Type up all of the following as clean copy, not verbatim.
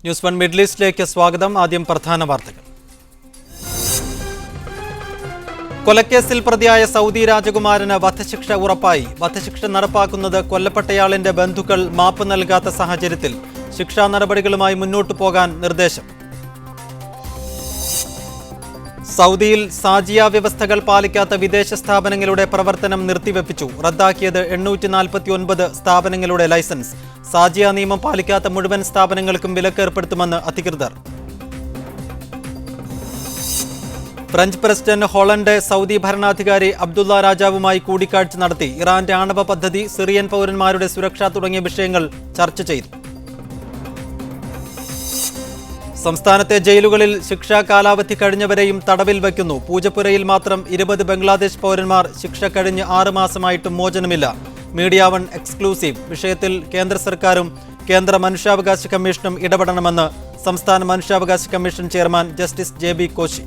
News 1 middle ഈസ്റ്റിലേക്ക് സ്വാഗതം. ആദ്യം പ്രധാന വാർത്തകൾ. കൊലക്കേസിൽ പ്രതിയായ സൗദി രാജകുമാരന് വധശിക്ഷ ഉറപ്പായി. വധശിക്ഷ നടപ്പാക്കുന്നത് കൊല്ലപ്പെട്ടയാളിന്റെ ബന്ധുക്കൾ മാപ്പ് നൽകാത്ത സാഹചര്യത്തിൽ ശിക്ഷാ നടപടികളുമായി മുന്നോട്ടു പോകാൻ നിർദ്ദേശം. സൗദിയിൽ സാജിയ വ്യവസ്ഥകൾ പാലിക്കാത്ത വിദേശ സ്ഥാപനങ്ങളുടെ പ്രവർത്തനം നിർത്തിവെപ്പിച്ചു. റദ്ദാക്കിയത് 849 സ്ഥാപനങ്ങളുടെ ലൈസൻസ്. സാജിയ നിയമം പാലിക്കാത്ത മുഴുവൻ സ്ഥാപനങ്ങൾക്കും വിലക്കേർപ്പെടുത്തുമെന്ന് അധികൃതർ. ഫ്രഞ്ച് പ്രസിഡന്റ് ഹോളണ്ട് സൗദി ഭരണാധികാരി അബ്ദുള്ള രാജാവുമായി കൂടിക്കാഴ്ച നടത്തി. ഇറാന്റെ ആണവ പദ്ധതി, സിറിയൻ പൗരന്മാരുടെ സുരക്ഷ തുടങ്ങിയ വിഷയങ്ങൾ ചർച്ച ചെയ്തു. സംസ്ഥാനത്തെ ജയിലുകളിൽ ശിക്ഷാ കാലാവധി കഴിഞ്ഞവരെയും തടവിൽ വയ്ക്കുന്നു. പൂജപ്പുരയിൽ മാത്രം 20 ബംഗ്ലാദേശ് പൗരന്മാർ ശിക്ഷ കഴിഞ്ഞ് 6 മാസമായിട്ടും മോചനമില്ല. Media 1 exclusive. വിഷയത്തിൽ കേന്ദ്ര സർക്കാരും കേന്ദ്ര മനുഷ്യാവകാശ കമ്മീഷനും ഇടപെടണമെന്ന് സംസ്ഥാന മനുഷ്യാവകാശ കമ്മീഷൻ ചെയർമാൻ ജസ്റ്റിസ് JB കോശി.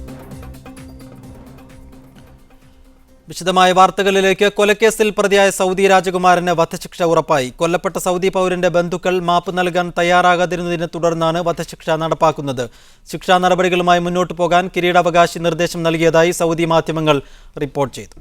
വിശദമായ വാർത്തകളിലേക്ക്. കൊലക്കേസിൽ പ്രതിയായ സൗദി രാജകുമാരന് വധശിക്ഷ ഉറപ്പായി. കൊല്ലപ്പെട്ട സൗദി പൗരന്റെ ബന്ധുക്കൾ മാപ്പ് നൽകാൻ തയ്യാറാകാതിരുന്നതിനെ തുടർന്നാണ് വധശിക്ഷ നടപ്പാക്കുന്നത്. ശിക്ഷാ നടപടികളുമായി മുന്നോട്ടു പോകാൻ കിരീടാവകാശി നിർദ്ദേശം നൽകിയതായി സൗദി മാധ്യമങ്ങൾ റിപ്പോർട്ട് ചെയ്തു.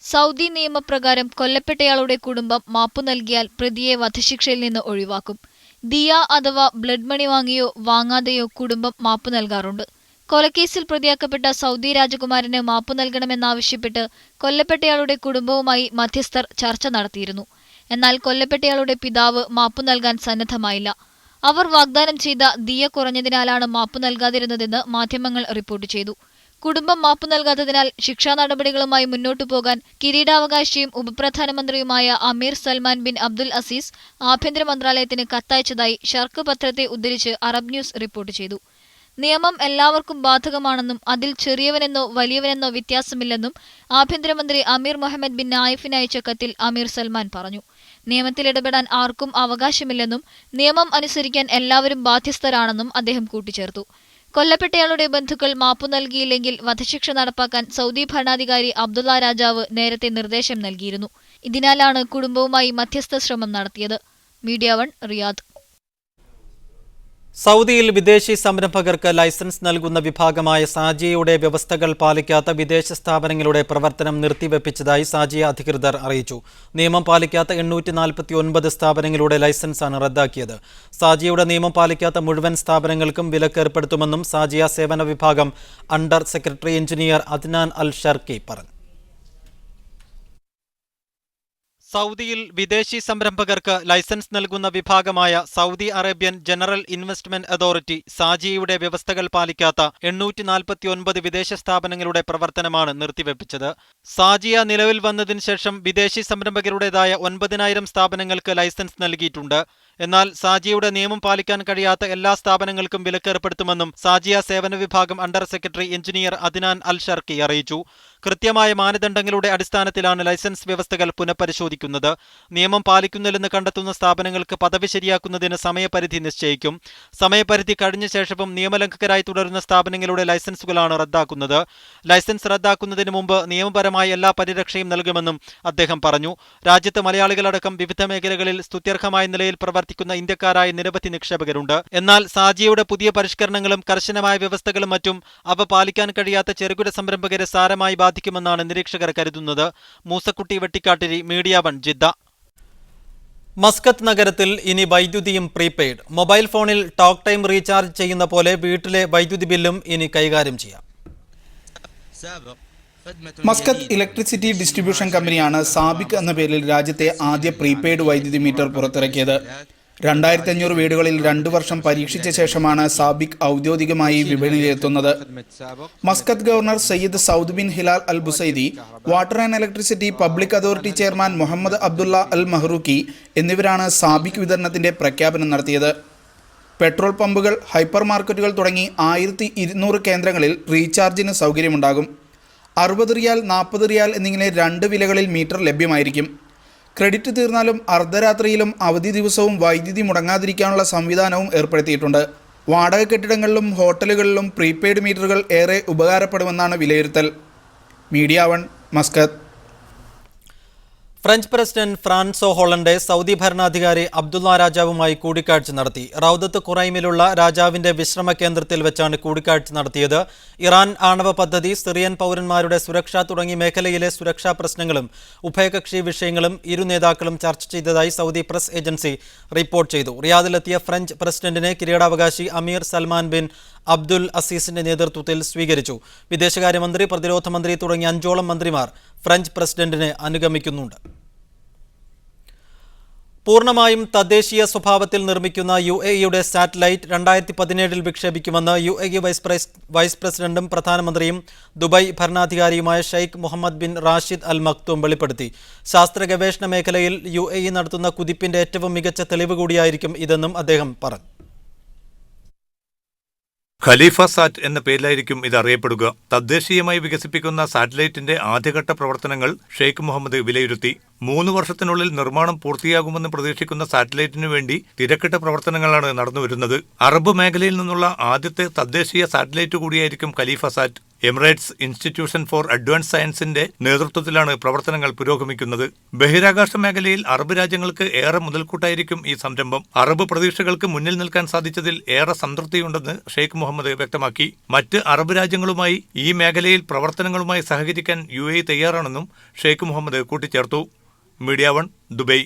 സൗദി നിയമപ്രകാരം കൊല്ലപ്പെട്ടയാളുടെ കുടുംബം മാപ്പു നൽകിയാൽ പ്രതിയെ വധശിക്ഷയിൽ നിന്ന് ഒഴിവാക്കും. ദിയ അഥവാ ബ്ലഡ് മണി വാങ്ങിയോ വാങ്ങാതെയോ കുടുംബം മാപ്പു നൽകാറുണ്ട്. കൊലക്കേസിൽ പ്രതിയാക്കപ്പെട്ട സൗദി രാജകുമാരന് മാപ്പു നൽകണമെന്നാവശ്യപ്പെട്ട് കൊല്ലപ്പെട്ടയാളുടെ കുടുംബവുമായി മധ്യസ്ഥർ ചർച്ച നടത്തിയിരുന്നു. എന്നാൽ കൊല്ലപ്പെട്ടയാളുടെ പിതാവ് മാപ്പു നൽകാൻ സന്നദ്ധമായില്ല. അവർ വാഗ്ദാനം ചെയ്ത ദിയ കുറഞ്ഞതിനാലാണ് മാപ്പു നൽകാതിരുന്നതെന്ന് മാധ്യമങ്ങൾ റിപ്പോർട്ട് ചെയ്തു. കുടുംബം മാപ്പു നൽകാത്തതിനാൽ ശിക്ഷാ നടപടികളുമായി മുന്നോട്ടു പോകാൻ കിരീടാവകാശിയും ഉപപ്രധാനമന്ത്രിയുമായ അമീർ സൽമാൻ ബിൻ അബ്ദുൽ അസീസ് ആഭ്യന്തര മന്ത്രാലയത്തിന് കത്തയച്ചതായി ഷർക്ക് പത്രത്തെ ഉദ്ധരിച്ച് അറബ് ന്യൂസ് റിപ്പോർട്ട് ചെയ്തു. നിയമം എല്ലാവർക്കും ബാധകമാണെന്നും അതിൽ ചെറിയവനെന്നോ വലിയവനെന്നോ വ്യത്യാസമില്ലെന്നും ആഭ്യന്തരമന്ത്രി അമീർ മുഹമ്മദ് ബിൻ നായിഫിന് അയച്ച കത്തിൽ അമീർ സൽമാൻ പറഞ്ഞു. നിയമത്തിൽ ഇടപെടാൻ ആർക്കും അവകാശമില്ലെന്നും നിയമം അനുസരിക്കാൻ എല്ലാവരും ബാധ്യസ്ഥരാണെന്നും അദ്ദേഹം കൂട്ടിച്ചേർത്തു. കൊല്ലപ്പെട്ടയാളുടെ ബന്ധുക്കൾ മാപ്പു നൽകിയില്ലെങ്കിൽ വധശിക്ഷ നടപ്പാക്കാൻ സൗദി ഭരണാധികാരി അബ്ദുള്ള രാജാവ് നേരത്തെ നിർദ്ദേശം നൽകിയിരുന്നു. ഇതിനാലാണ് കുടുംബവുമായി മധ്യസ്ഥ ശ്രമം നടത്തിയത്. Media 1 Riyadh. സൗദിയിൽ വിദേശി സംരംഭകർക്ക് ലൈസൻസ് നൽകുന്ന വിഭാഗമായ സാജിയയുടെ വ്യവസ്ഥകൾ പാലിക്കാത്ത വിദേശ സ്ഥാപനങ്ങളുടെ പ്രവർത്തനം നിർത്തിവെപ്പിച്ചതായി സാജിയ അധികൃതർ അറിയിച്ചു. നിയമം പാലിക്കാത്ത 849 സ്ഥാപനങ്ങളുടെ ലൈസൻസാണ് റദ്ദാക്കിയത്. സാജിയയുടെ നിയമം പാലിക്കാത്ത മുഴുവൻ സ്ഥാപനങ്ങൾക്കും വിലക്കേർപ്പെടുത്തുമെന്നും സാജിയ സേവന വിഭാഗം under secretary engineer Adnan Al Sharqi പറഞ്ഞു. സൗദിയിൽ വിദേശി സംരംഭകർക്ക് ലൈസൻസ് നൽകുന്ന വിഭാഗമായ Saudi Arabian General Investment Authority സാജിയയുടെ വ്യവസ്ഥകൾ പാലിക്കാത്ത 849 വിദേശ സ്ഥാപനങ്ങളുടെ പ്രവർത്തനമാണ് നിർത്തിവെപ്പിച്ചത്. സാജിയ നിലവിൽ വന്നതിന് ശേഷം വിദേശി സംരംഭകരുടേതായ 9000 സ്ഥാപനങ്ങൾക്ക് ലൈസൻസ് നൽകിയിട്ടുണ്ട്. എന്നാൽ സാജിയയുടെ നിയമം പാലിക്കാൻ കഴിയാത്ത എല്ലാ സ്ഥാപനങ്ങൾക്കും വിലക്കേർപ്പെടുത്തുമെന്നും സാജിയ സേവന വിഭാഗം under secretary engineer Adnan Al ഷർക്കി അറിയിച്ചു. കൃത്യമായ മാനദണ്ഡങ്ങളുടെ അടിസ്ഥാനത്തിലാണ് ലൈസൻസ് വ്യവസ്ഥകൾ പുനഃപരിശോധിക്കുന്നത്. നിയമം പാലിക്കുന്നില്ലെന്ന് കണ്ടെത്തുന്ന സ്ഥാപനങ്ങൾക്ക് പദവി ശരിയാക്കുന്നതിന് സമയപരിധി നിശ്ചയിക്കും. സമയപരിധി കഴിഞ്ഞ ശേഷവും നിയമലംഘകരായി തുടരുന്ന സ്ഥാപനങ്ങളുടെ ലൈസൻസുകളാണ് റദ്ദാക്കുന്നത്. ലൈസൻസ് റദ്ദാക്കുന്നതിന് മുമ്പ് നിയമപരമായ എല്ലാ പരിരക്ഷയും നൽകുമെന്നും അദ്ദേഹം പറഞ്ഞു. രാജ്യത്ത് മലയാളികളടക്കം വിവിധ മേഖലകളിൽ സ്തുത്യർഹമായ നിലയിൽ പ്രവർത്തിക്കുന്ന ഇന്ത്യക്കാരായ നിരവധി നിക്ഷേപകരുണ്ട്. എന്നാൽ സാജിയയുടെ പുതിയ പരിഷ്കരണങ്ങളും കർശനമായ വ്യവസ്ഥകളും മറ്റും അവ പാലിക്കാൻ കഴിയാത്ത ചെറുകിട സംരംഭകരെ സാരമായി ബാധിക്കുമെന്നാണ് നിരീക്ഷകർ കരുതുന്നത്. Moosakutty Vettikkattiri, media 1 Jeddah. Muscat നഗരത്തിൽ ഇനി വൈദ്യുതിയും പ്രീപെയ്ഡ്. മൊബൈൽ ഫോണിൽ ടോക്ക് ടൈം റീചാർജ് ചെയ്യുന്ന പോലെ വീട്ടിലെ വൈദ്യുതി ബില്ലും ഇനി കൈകാര്യം ചെയ്യാം. മസ്കത്ത് ഇലക്ട്രിസിറ്റി ഡിസ്ട്രിബ്യൂഷൻ കമ്പനിയാണ് സാബിക് എന്ന പേരിൽ രാജ്യത്തെ ആദ്യ പ്രീപെയ്ഡ് വൈദ്യുതി മീറ്റർ പുറത്തിറക്കിയത്. 2500 വീടുകളിൽ 2 വർഷം പരീക്ഷിച്ച ശേഷമാണ് സാബിക് ഔദ്യോഗികമായി വിപണിയിലെത്തുന്നത്. Muscat governor Sayyid Saud bin Hilal Al Busaidi, water and electricity public authority chairman Mohammed Abdullah Al Mahrouqi എന്നിവരാണ് സാബിക് വിതരണത്തിന്റെ പ്രഖ്യാപനം നടത്തിയത്. പെട്രോൾ പമ്പുകൾ, ഹൈപ്പർ മാർക്കറ്റുകൾ തുടങ്ങി 1200 കേന്ദ്രങ്ങളിൽ റീചാർജിന് സൗകര്യമുണ്ടാകും. 60 റിയാൽ, 40 റിയാൽ എന്നിങ്ങനെ 2 വിലകളിൽ മീറ്റർ ലഭ്യമായിരിക്കും. ക്രെഡിറ്റ് തീർന്നാലും അർദ്ധരാത്രിയിലും അവധി ദിവസവും വൈദ്യുതി മുടങ്ങാതിരിക്കാനുള്ള സംവിധാനവും ഏർപ്പെടുത്തിയിട്ടുണ്ട്. വാടക കെട്ടിടങ്ങളിലും ഹോട്ടലുകളിലും പ്രീപെയ്ഡ് മീറ്ററുകൾ ഏറെ ഉപകാരപ്പെടുമെന്നാണ് വിലയിരുത്തൽ. Media 1 Muscat. French president Francois Hollande Saudi ഭരണാധികാരി അബ്ദുള്ള രാജാവുമായി കൂടിക്കാഴ്ച നടത്തി. റൗദത്ത് ഖുറൈമിലുള്ള രാജാവിന്റെ വിശ്രമ കേന്ദ്രത്തിൽ വെച്ചാണ് കൂടിക്കാഴ്ച നടത്തിയത്. ഇറാൻ ആണവ പദ്ധതി, സിറിയൻ പൗരന്മാരുടെ സുരക്ഷ തുടങ്ങി മേഖലയിലെ സുരക്ഷാ പ്രശ്നങ്ങളും ഉഭയകക്ഷി വിഷയങ്ങളും ഇരു നേതാക്കളും ചർച്ച ചെയ്തതായി സൗദി പ്രസ് ഏജൻസി റിപ്പോർട്ട് ചെയ്തു. റിയാദിലെത്തിയ ഫ്രഞ്ച് പ്രസിഡന്റിനെ കിരീടാവകാശി അമീർ സൽമാൻ ബിൻ അബ്ദുൽ അസീസിന്റെ നേതൃത്വത്തിൽ സ്വീകരിച്ചു. വിദേശകാര്യമന്ത്രി, പ്രതിരോധ മന്ത്രി തുടങ്ങി 5ഓളം മന്ത്രിമാർ ഫ്രഞ്ച് പ്രസിഡന്റിനെ അനുഗമിക്കുന്നുണ്ട്. പൂർണ്ണമായും തദ്ദേശീയ സ്വഭാവത്തിൽ നിർമ്മിക്കുന്ന UAE-യുടെ സാറ്റലൈറ്റ് 2017 വിക്ഷേപിക്കുമെന്ന് UAE വൈസ് പ്രസിഡന്റും പ്രധാനമന്ത്രിയും ദുബായ് ഭരണാധികാരിയുമായ Sheikh Mohammed bin Rashid Al Maktoum വെളിപ്പെടുത്തി. ശാസ്ത്ര ഗവേഷണ മേഖലയിൽ UAE നടത്തുന്ന കുതിപ്പിന്റെ ഏറ്റവും മികച്ച തെളിവ് കൂടിയായിരിക്കും ഇതെന്നും അദ്ദേഹം പറഞ്ഞു. ഖലീഫ സാറ്റ് എന്ന പേരിലായിരിക്കും ഇത് അറിയപ്പെടുക. തദ്ദേശീയമായി വികസിപ്പിക്കുന്ന സാറ്റലൈറ്റിന്റെ ആദ്യഘട്ട പ്രവർത്തനങ്ങൾ ഷെയ്ഖ് മുഹമ്മദ് വിലയിരുത്തി. 3 വർഷത്തിനുള്ളിൽ നിർമ്മാണം പൂർത്തിയാകുമെന്ന് പ്രതീക്ഷിക്കുന്ന സാറ്റലൈറ്റിനു വേണ്ടി തിരക്കിട്ട പ്രവർത്തനങ്ങളാണ് നടന്നുവരുന്നത്. അറബ് മേഖലയിൽ നിന്നുള്ള ആദ്യത്തെ തദ്ദേശീയ സാറ്റലൈറ്റ് കൂടിയായിരിക്കും Khalifa Sat. Emirates Institution for Advance സയൻസിന്റെ നേതൃത്വത്തിലാണ് പ്രവർത്തനങ്ങൾ പുരോഗമിക്കുന്നത്. ബഹിരാകാശ മേഖലയിൽ അറബ് രാജ്യങ്ങൾക്ക് ഏറെ മുതൽക്കൂട്ടായിരിക്കും ഈ സംരംഭം. അറബ് പ്രതീക്ഷകൾക്ക് മുന്നിൽ നിൽക്കാൻ സാധിച്ചതിൽ ഏറെ സംതൃപ്തിയുണ്ടെന്ന് ഷെയ്ഖ് മുഹമ്മദ് വ്യക്തമാക്കി. മറ്റ് അറബ് രാജ്യങ്ങളുമായി ഈ മേഖലയിൽ പ്രവർത്തനങ്ങളുമായി സഹകരിക്കാൻ UAE തയ്യാറാണെന്നും ഷെയ്ഖ് മുഹമ്മദ് കൂട്ടിച്ചേർത്തു. Media 1 Dubai.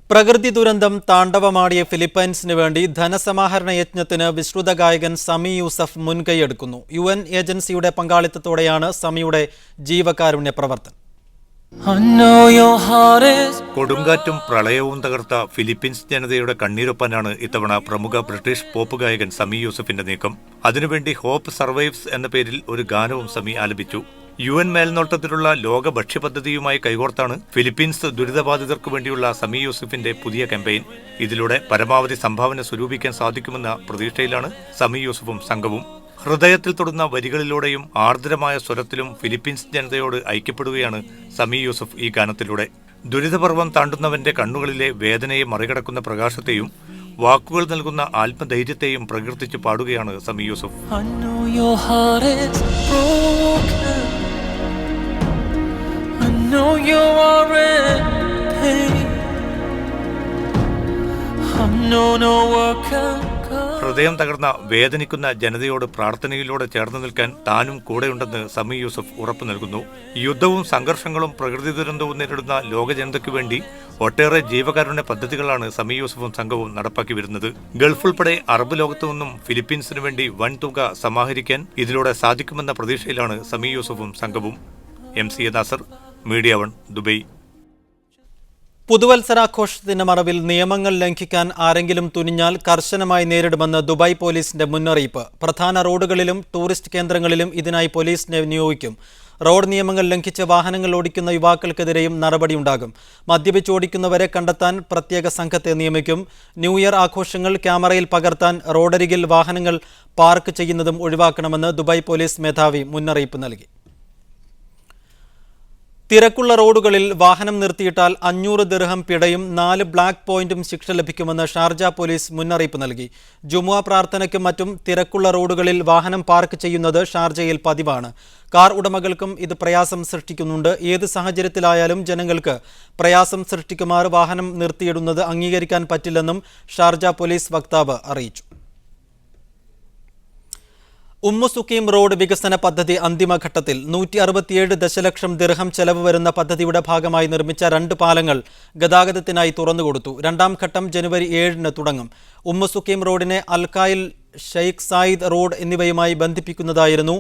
പ്രകൃതി ദുരന്തം താണ്ഡവമാടിയ ഫിലിപ്പൈൻസിന് വേണ്ടി ധനസമാഹരണ യജ്ഞത്തിന് വിശ്രുത ഗായകൻ സമി യൂസഫ് മുൻകൈയെടുക്കുന്നു. UN ഏജൻസിയുടെ പങ്കാളിത്തത്തോടെയാണ് സമിയുടെ ജീവകാരുണ്യ പ്രവർത്തനം. കൊടുങ്കാറ്റും പ്രളയവും തകർത്ത ഫിലിപ്പീൻസ് ജനതയുടെ കണ്ണീരൊപ്പാനാണ് ഇത്തവണ പ്രമുഖ ബ്രിട്ടീഷ് പോപ്പ് ഗായകൻ സമി യൂസഫിന്റെ നീക്കം. അതിനുവേണ്ടി ഹോപ്പ് സർവൈവ്സ് എന്ന പേരിൽ ഒരു ഗാനവും സമി ആലപിച്ചു. UN മേൽനോട്ടത്തിലുള്ള ലോക ഭക്ഷ്യപദ്ധതിയുമായി കൈകോർത്താണ് ഫിലിപ്പീൻസ് ദുരിതബാധിതർക്കു വേണ്ടിയുള്ള സമി യൂസഫിന്റെ പുതിയ ക്യാമ്പയിൻ. ഇതിലൂടെ പരമാവധി സംഭാവന സ്വരൂപിക്കാൻ സാധിക്കുമെന്ന പ്രതീക്ഷയിലാണ് സമി യൂസഫും സംഘവും. ഹൃദയത്തിൽ തൊടുന്ന വരികളിലൂടെയും ആർദ്രമായ സ്വരത്തിലും ഫിലിപ്പീൻസ് ജനതയോട് ഐക്യപ്പെടുകയാണ് സമി യൂസഫ് ഈ ഗാനത്തിലൂടെ. ദുരിതപർവം താണ്ടുന്നവന്റെ കണ്ണുകളിലെ വേദനയെ മറികടക്കുന്ന പ്രകാശത്തെയും വാക്കുകൾ നൽകുന്ന ആത്മധൈര്യത്തെയും പ്രകീർത്തിച്ച് പാടുകയാണ് സമി യൂസഫ്. ഹൃദയം തകർന്ന വേദനിക്കുന്ന ജനതയോട് പ്രാർത്ഥനയിലൂടെ ചേർന്ന് നിൽക്കാൻ താനും കൂടെയുണ്ടെന്ന് സമി യൂസഫ് ഉറപ്പു നൽകുന്നു. യുദ്ധവും സംഘർഷങ്ങളും പ്രകൃതി ദുരന്തവും നേരിടുന്ന ലോക ജനതയ്ക്കു വേണ്ടി ഒട്ടേറെ ജീവകാരുണ്യ പദ്ധതികളാണ് സമി യൂസഫും സംഘവും നടപ്പാക്കി വരുന്നത്. ഗൾഫ് ഉൾപ്പെടെ അറബ് ലോകത്തു നിന്നും ഫിലിപ്പീൻസിനു വേണ്ടി വൻ തുക സമാഹരിക്കാൻ ഇതിലൂടെ സാധിക്കുമെന്ന പ്രതീക്ഷയിലാണ് സമി യൂസഫും സംഘവും. MC Nasar, media 1 Dubai. പുതുവത്സരാഘോഷത്തിന്റെ മറവിൽ നിയമങ്ങൾ ലംഘിക്കാൻ ആരെങ്കിലും തുനിഞ്ഞാൽ കർശനമായി നേരിടുമെന്ന് ദുബായ് പോലീസിന്റെ മുന്നറിയിപ്പ്. പ്രധാന റോഡുകളിലും ടൂറിസ്റ്റ് കേന്ദ്രങ്ങളിലും ഇതിനായി പോലീസിനെ നിയോഗിക്കും. റോഡ് നിയമങ്ങൾ ലംഘിച്ച് വാഹനങ്ങൾ ഓടിക്കുന്ന യുവാക്കൾക്കെതിരെയും നടപടിയുണ്ടാകും. മദ്യപിച്ചോടിക്കുന്നവരെ കണ്ടെത്താൻ പ്രത്യേക സംഘത്തെ നിയമിക്കും. ന്യൂ ഇയർ ആഘോഷങ്ങൾ ക്യാമറയിൽ പകർത്താൻ റോഡരികിൽ വാഹനങ്ങൾ പാർക്ക് ചെയ്യുന്നതും ഒഴിവാക്കണമെന്ന് ദുബായ് പോലീസ് മേധാവി മുന്നറിയിപ്പ് നൽകി. തിരക്കുള്ള റോഡുകളിൽ വാഹനം നിർത്തിയിട്ടാൽ 500 ദിർഹം പിഴയും 4 ബ്ലാക്ക് പോയിന്റും ശിക്ഷ ലഭിക്കുമെന്ന് ഷാർജ പോലീസ് മുന്നറിയിപ്പ് നൽകി. ജുമുഅ പ്രാർത്ഥനയ്ക്കും മറ്റും തിരക്കുള്ള റോഡുകളിൽ വാഹനം പാർക്ക് ചെയ്യുന്നത് ഷാർജയിൽ പതിവാണ്. കാർ ഉടമകൾക്കും ഇത് പ്രയാസം സൃഷ്ടിക്കുന്നുണ്ട്. ഏത് സാഹചര്യത്തിലായാലും ജനങ്ങൾക്ക് പ്രയാസം സൃഷ്ടിക്കുമാറ് വാഹനം നിർത്തിയിടുന്നത് അംഗീകരിക്കാൻ പറ്റില്ലെന്നും ഷാർജ പോലീസ് വക്താവ് അറിയിച്ചു. ഉമ്മുസുക്കീം റോഡ് വികസന പദ്ധതി അന്തിമഘട്ടത്തിൽ 167 ദശലക്ഷം ദിർഹം ചെലവ് വരുന്ന പദ്ധതിയുടെ ഭാഗമായി നിർമ്മിച്ച 2 പാലങ്ങൾ ഗതാഗതത്തിനായി തുറന്നുകൊടുത്തു. 2ാം ഘട്ടം ജനുവരി 7-ന് തുടങ്ങും. ഉമ്മുസുക്കീം റോഡിനെ അൽഖായിൽ, ഷെയ്ഖ് സായിദ് റോഡ് എന്നിവയുമായി ബന്ധിപ്പിക്കുന്നതായിരുന്നു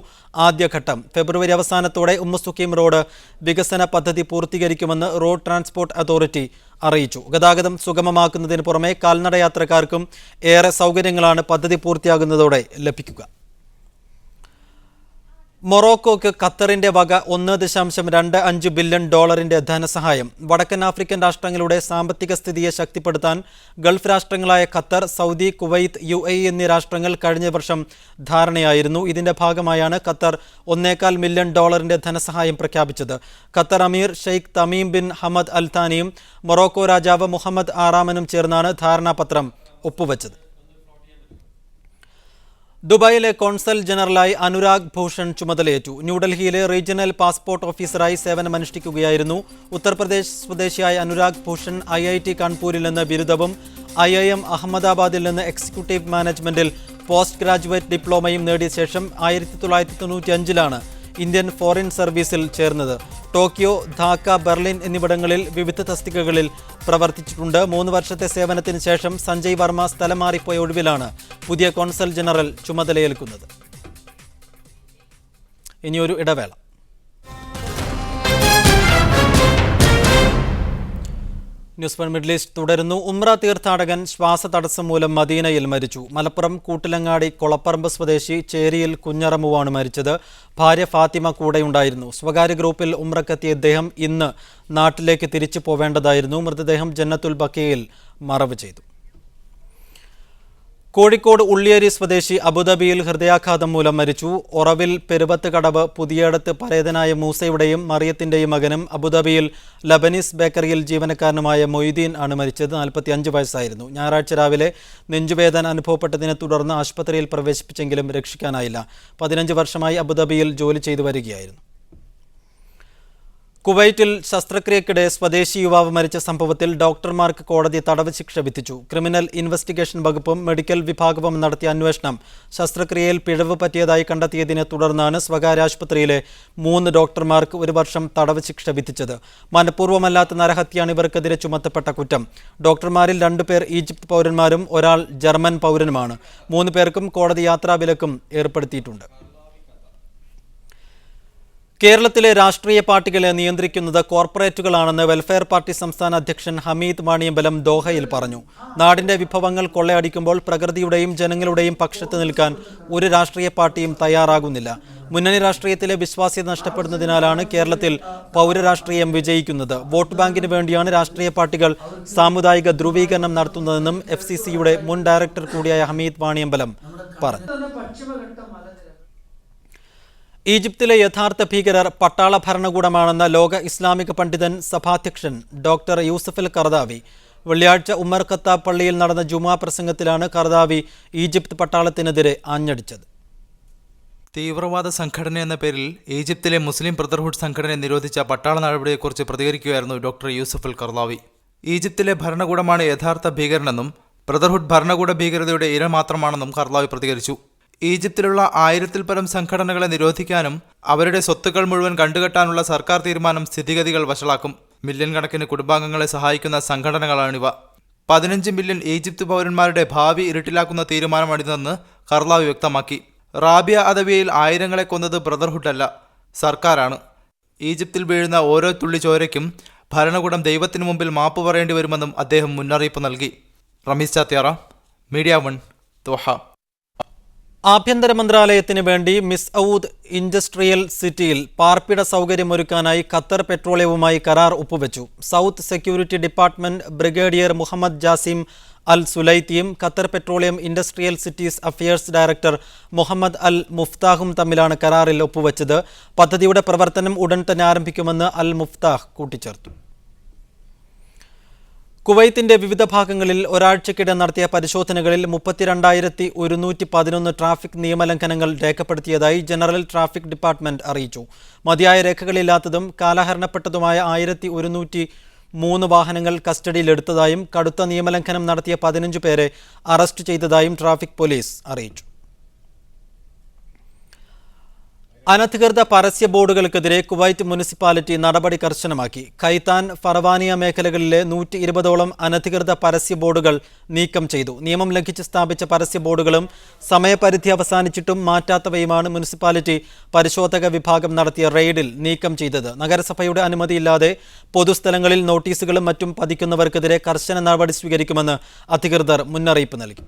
ആദ്യഘട്ടം. ഫെബ്രുവരി അവസാനത്തോടെ ഉമ്മുസുക്കീം റോഡ് വികസന പദ്ധതി പൂർത്തീകരിക്കുമെന്ന് റോഡ് ട്രാൻസ്പോർട്ട് അതോറിറ്റി അറിയിച്ചു. ഗതാഗതം സുഗമമാക്കുന്നതിന് പുറമെ കാൽനടയാത്രക്കാർക്കും ഏറെ സൗകര്യങ്ങളാണ് പദ്ധതി പൂർത്തിയാകുന്നതോടെ ലഭിക്കുക. മൊറോക്കോയ്ക്ക് ഖത്തറിന്റെ വക $1.25 ബില്യൺ ധനസഹായം. വടക്കൻ ആഫ്രിക്കൻ രാഷ്ട്രങ്ങളുടെ സാമ്പത്തിക സ്ഥിതിയെ ശക്തിപ്പെടുത്താൻ ഗൾഫ് രാഷ്ട്രങ്ങളായ ഖത്തർ, സൗദി, കുവൈത്ത്, UAE എന്നീ രാഷ്ട്രങ്ങൾ കഴിഞ്ഞ വർഷം ധാരണയായിരുന്നു. ഇതിന്റെ ഭാഗമായാണ് ഖത്തർ $1.25 മില്യൺ ധനസഹായം പ്രഖ്യാപിച്ചത്. ഖത്തർ അമീർ Sheikh Tamim bin Hamad Al താനിയും Morocco രാജാവ് മുഹമ്മദ് 6-നും ചേർന്നാണ് ധാരണാപത്രം ഒപ്പുവെച്ചത്. ദുബായിലെ കോൺസൽ ജനറലായി അനുരാഗ് ഭൂഷൺ ചുമതലയേറ്റു. ന്യൂഡൽഹിയിലെ റീജിയണൽ പാസ്പോർട്ട് ഓഫീസറായി സേവനമനുഷ്ഠിക്കുകയായിരുന്നു. ഉത്തർപ്രദേശ് സ്വദേശിയായ അനുരാഗ് ഭൂഷൺ IIT കാൺപൂരിൽ നിന്ന് ബിരുദവും IIM അഹമ്മദാബാദിൽ നിന്ന് എക്സിക്യൂട്ടീവ് മാനേജ്മെന്റിൽ പോസ്റ്റ് ഗ്രാജുവേറ്റ് ഡിപ്ലോമയും നേടിയ ശേഷം 1995-ലാണ് ഇന്ത്യൻ ഫോറിൻ സർവീസിൽ ചേർന്നത്. ടോക്കിയോ, ധാക്ക, ബെർലിൻ എന്നിവിടങ്ങളിൽ വിവിധ തസ്തികകളിൽ പ്രവർത്തിച്ചിട്ടുണ്ട്. 3 വർഷത്തെ സേവനത്തിന് ശേഷം സഞ്ജയ് വർമ്മ സ്ഥലം മാറിപ്പോയ ഒഴിവിലാണ് പുതിയ കോൺസൽ ജനറൽ ചുമതലയേൽക്കുന്നത്. ഇനിയൊരു ഇടവേള. ന്യൂസ് 1 മിഡിൽ ഈസ്റ്റ് തുടരുന്നു. ഉംറ തീർത്ഥാടകൻ ശ്വാസതടസ്സം മൂലം മദീനയിൽ മരിച്ചു. മലപ്പുറം കൂട്ടിലങ്ങാടി കൊളപ്പറമ്പ് സ്വദേശി ചേരിയിൽ കുഞ്ഞറമുവാണ് മരിച്ചത്. ഭാര്യ ഫാത്തിമ കൂടെയുണ്ടായിരുന്നു. സ്വകാര്യ ഗ്രൂപ്പിൽ ഉംറക്കെത്തിയ ഇദ്ദേഹം ഇന്ന് നാട്ടിലേക്ക് തിരിച്ചു പോവേണ്ടതായിരുന്നു. മൃതദേഹം ജന്നത്തുൽ ബഖീയിൽ മറവ് ചെയ്തു. കോഴിക്കോട് ഉള്ളിയേരി സ്വദേശി അബുദാബിയിൽ ഹൃദയാഘാതം മൂലം മരിച്ചു. ഒറവിൽ പെരുവത്ത് കടവ് പുതിയടത്ത് പരേതനായ മൂസയുടെയും മറിയത്തിന്റെയും മകനും അബുദാബിയിൽ ലബനീസ് ബേക്കറിയിൽ ജീവനക്കാരനുമായ മൊയ്തീൻ ആണ് മരിച്ചത്. 45 വയസ്സായിരുന്നു. ഞായറാഴ്ച രാവിലെ നെഞ്ചുവേദന അനുഭവപ്പെട്ടതിനെ തുടർന്ന് ആശുപത്രിയിൽ പ്രവേശിപ്പിച്ചെങ്കിലും രക്ഷിക്കാനായില്ല. 15 വർഷമായി അബുദാബിയിൽ ജോലി ചെയ്തു വരികയായിരുന്നു. കുവൈറ്റിൽ ശസ്ത്രക്രിയക്കിടെ സ്വദേശി യുവാവ് മരിച്ച സംഭവത്തിൽ ഡോക്ടർമാർക്ക് കോടതി തടവ് ശിക്ഷ വിധിച്ചു. ക്രിമിനൽ ഇൻവെസ്റ്റിഗേഷൻ വകുപ്പും മെഡിക്കൽ വിഭാഗവും നടത്തിയ അന്വേഷണം ശസ്ത്രക്രിയയിൽ പിഴവ് പറ്റിയതായി കണ്ടെത്തിയതിനെ തുടർന്നാണ് സ്വകാര്യ ആശുപത്രിയിലെ 3 ഡോക്ടർമാർക്ക് 1 വർഷം തടവ് ശിക്ഷ വിധിച്ചത്. മനഃപൂർവ്വമല്ലാത്ത നരഹത്യയാണ് ഇവർക്കെതിരെ ചുമത്തപ്പെട്ട കുറ്റം. ഡോക്ടർമാരിൽ 2 പേർ ഈജിപ്ത് പൗരന്മാരും ഒരാൾ ജർമ്മൻ പൗരനുമാണ്. 3 പേർക്കും കോടതി യാത്രാവിലക്കും ഏർപ്പെടുത്തിയിട്ടുണ്ട്. കേരളത്തിലെ രാഷ്ട്രീയ പാർട്ടികളെ നിയന്ത്രിക്കുന്നത് കോർപ്പറേറ്റുകളാണെന്ന് വെൽഫെയർ പാർട്ടി സംസ്ഥാന അധ്യക്ഷൻ ഹമീദ് വാണിയമ്പലം ദോഹയിൽ പറഞ്ഞു. നാടിന്റെ വിഭവങ്ങൾ കൊള്ളയടിക്കുമ്പോൾ പ്രകൃതിയുടെയും ജനങ്ങളുടെയും പക്ഷത്ത് നിൽക്കാൻ ഒരു രാഷ്ട്രീയ പാർട്ടിയും തയ്യാറാകുന്നില്ല. മുന്നണി രാഷ്ട്രീയത്തിലെ വിശ്വാസ്യത നഷ്ടപ്പെടുന്നതിനാലാണ് കേരളത്തിൽ പൗരരാഷ്ട്രീയം വിജയിക്കുന്നത്. വോട്ട് ബാങ്കിന് വേണ്ടിയാണ് രാഷ്ട്രീയ പാർട്ടികൾ സാമുദായിക ധ്രുവീകരണം നടത്തുന്നതെന്നും FCCയുടെ മുൻ ഡയറക്ടർ കൂടിയായ ഹമീദ് വാണിയമ്പലം പറഞ്ഞു. ഈജിപ്തിലെ യഥാർത്ഥ ഭീകരർ പട്ടാള ഭരണകൂടമാണെന്ന ലോക ഇസ്ലാമിക പണ്ഡിതൻ സഭാധ്യക്ഷൻ ഡോക്ടർ യൂസഫ് അൽ കർദാവി. വെള്ളിയാഴ്ച ഉമർ ഖത്താബ് പള്ളിയിൽ നടന്ന ജുമാ പ്രസംഗത്തിലാണ് കർദാവി ഈജിപ്ത് പട്ടാളത്തിനെതിരെ ആഞ്ഞടിച്ചത്. തീവ്രവാദ സംഘടന എന്ന പേരിൽ ഈജിപ്തിലെ മുസ്ലിം ബ്രദർഹുഡ് സംഘടനയെ നിരോധിച്ച പട്ടാള നടപടിയെക്കുറിച്ച് പ്രതികരിക്കുകയായിരുന്നു ഡോക്ടർ യൂസഫ് അൽ കർദാവി. ഈജിപ്തിലെ ഭരണകൂടമാണ് യഥാർത്ഥ ഭീകരനെന്നും ബ്രദർഹുഡ് ഭരണകൂട ഭീകരതയുടെ ഇര മാത്രമാണെന്നും കർദാവി പ്രതികരിച്ചു. ഈജിപ്തിലുള്ള 1000-ൽ പരം സംഘടനകളെ നിരോധിക്കാനും അവരുടെ സ്വത്തുക്കൾ മുഴുവൻ കണ്ടുകെട്ടാനുള്ള സർക്കാർ തീരുമാനം സ്ഥിതിഗതികൾ വഷളാക്കും. മില്യൺ കണക്കിന് കുടുംബാംഗങ്ങളെ സഹായിക്കുന്ന സംഘടനകളാണിവ. 15 മില്യൺ ഈജിപ്ത് പൗരന്മാരുടെ ഭാവി ഇരുട്ടിലാക്കുന്ന തീരുമാനമാണിതെന്ന് കർദാവി വ്യക്തമാക്കി. റാബിയ അദവിയയിൽ 1000-ങ്ങളെ കൊന്നത് ബ്രദർഹുഡ് അല്ല, സർക്കാരാണ്. ഈജിപ്തിൽ വീഴുന്ന ഓരോ തുള്ളി ചോരയ്ക്കും ഭരണകൂടം ദൈവത്തിനു മുമ്പിൽ മാപ്പ് പറയേണ്ടി വരുമെന്നും അദ്ദേഹം മുന്നറിയിപ്പ് നൽകി. Ramees Chathiyara, media 1, Doha. ആഭ്യന്തര മന്ത്രാലയത്തിന് വേണ്ടി മിസ് ഔദ് ഇൻഡസ്ട്രിയൽ സിറ്റിയിൽ പാർപ്പിട സൗകര്യമൊരുക്കാനായി ഖത്തർ പെട്രോളിയവുമായി കരാർ ഒപ്പുവെച്ചു. South Security Department Brigadier Mohammed Jassim Al സുലൈത്തിയും Qatar Petroleum Industrial Cities Affairs Director Mohammed Al മുഫ്താഹും തമ്മിലാണ് കരാറിൽ ഒപ്പുവെച്ചത്. പദ്ധതിയുടെ പ്രവർത്തനം ഉടൻ തന്നെ ആരംഭിക്കുമെന്ന് അൽ മുഫ്താഹ് കൂട്ടിച്ചേർത്തു. കുവൈത്തിന്റെ വിവിധ ഭാഗങ്ങളിൽ ഒരാഴ്ചക്കിടെ നടത്തിയ പരിശോധനകളിൽ 32,111 ട്രാഫിക് നിയമലംഘനങ്ങൾ രേഖപ്പെടുത്തിയതായി ജനറൽ ട്രാഫിക് ഡിപ്പാർട്ട്മെന്റ് അറിയിച്ചു. മതിയായ രേഖകളില്ലാത്തതും കാലഹരണപ്പെട്ടതുമായ 1,103 വാഹനങ്ങൾ കസ്റ്റഡിയിലെടുത്തതായും കടുത്ത നിയമലംഘനം നടത്തിയ 15 പേരെ അറസ്റ്റ് ചെയ്തതായും ട്രാഫിക് പോലീസ് അറിയിച്ചു. അനധികൃത പരസ്യ ബോർഡുകൾക്കെതിരെ കുവൈറ്റ് മുനിസിപ്പാലിറ്റി നടപടി കർശനമാക്കി. ഖൈത്താൻ, ഫറവാനിയ മേഖലകളിലെ 120ഓളം അനധികൃത പരസ്യ ബോർഡുകൾ നീക്കം ചെയ്തു. നിയമം ലംഘിച്ച് സ്ഥാപിച്ച പരസ്യ ബോർഡുകളും സമയപരിധി അവസാനിച്ചിട്ടും മാറ്റാത്തവയുമാണ് മുനിസിപ്പാലിറ്റി പരിശോധക വിഭാഗം നടത്തിയ റെയ്ഡിൽ നീക്കം ചെയ്തത്. നഗരസഭയുടെ അനുമതിയില്ലാതെ പൊതുസ്ഥലങ്ങളിൽ നോട്ടീസുകളും മറ്റും പതിക്കുന്നവർക്കെതിരെ കർശന നടപടി സ്വീകരിക്കുമെന്ന് അധികൃതർ മുന്നറിയിപ്പ് നൽകി.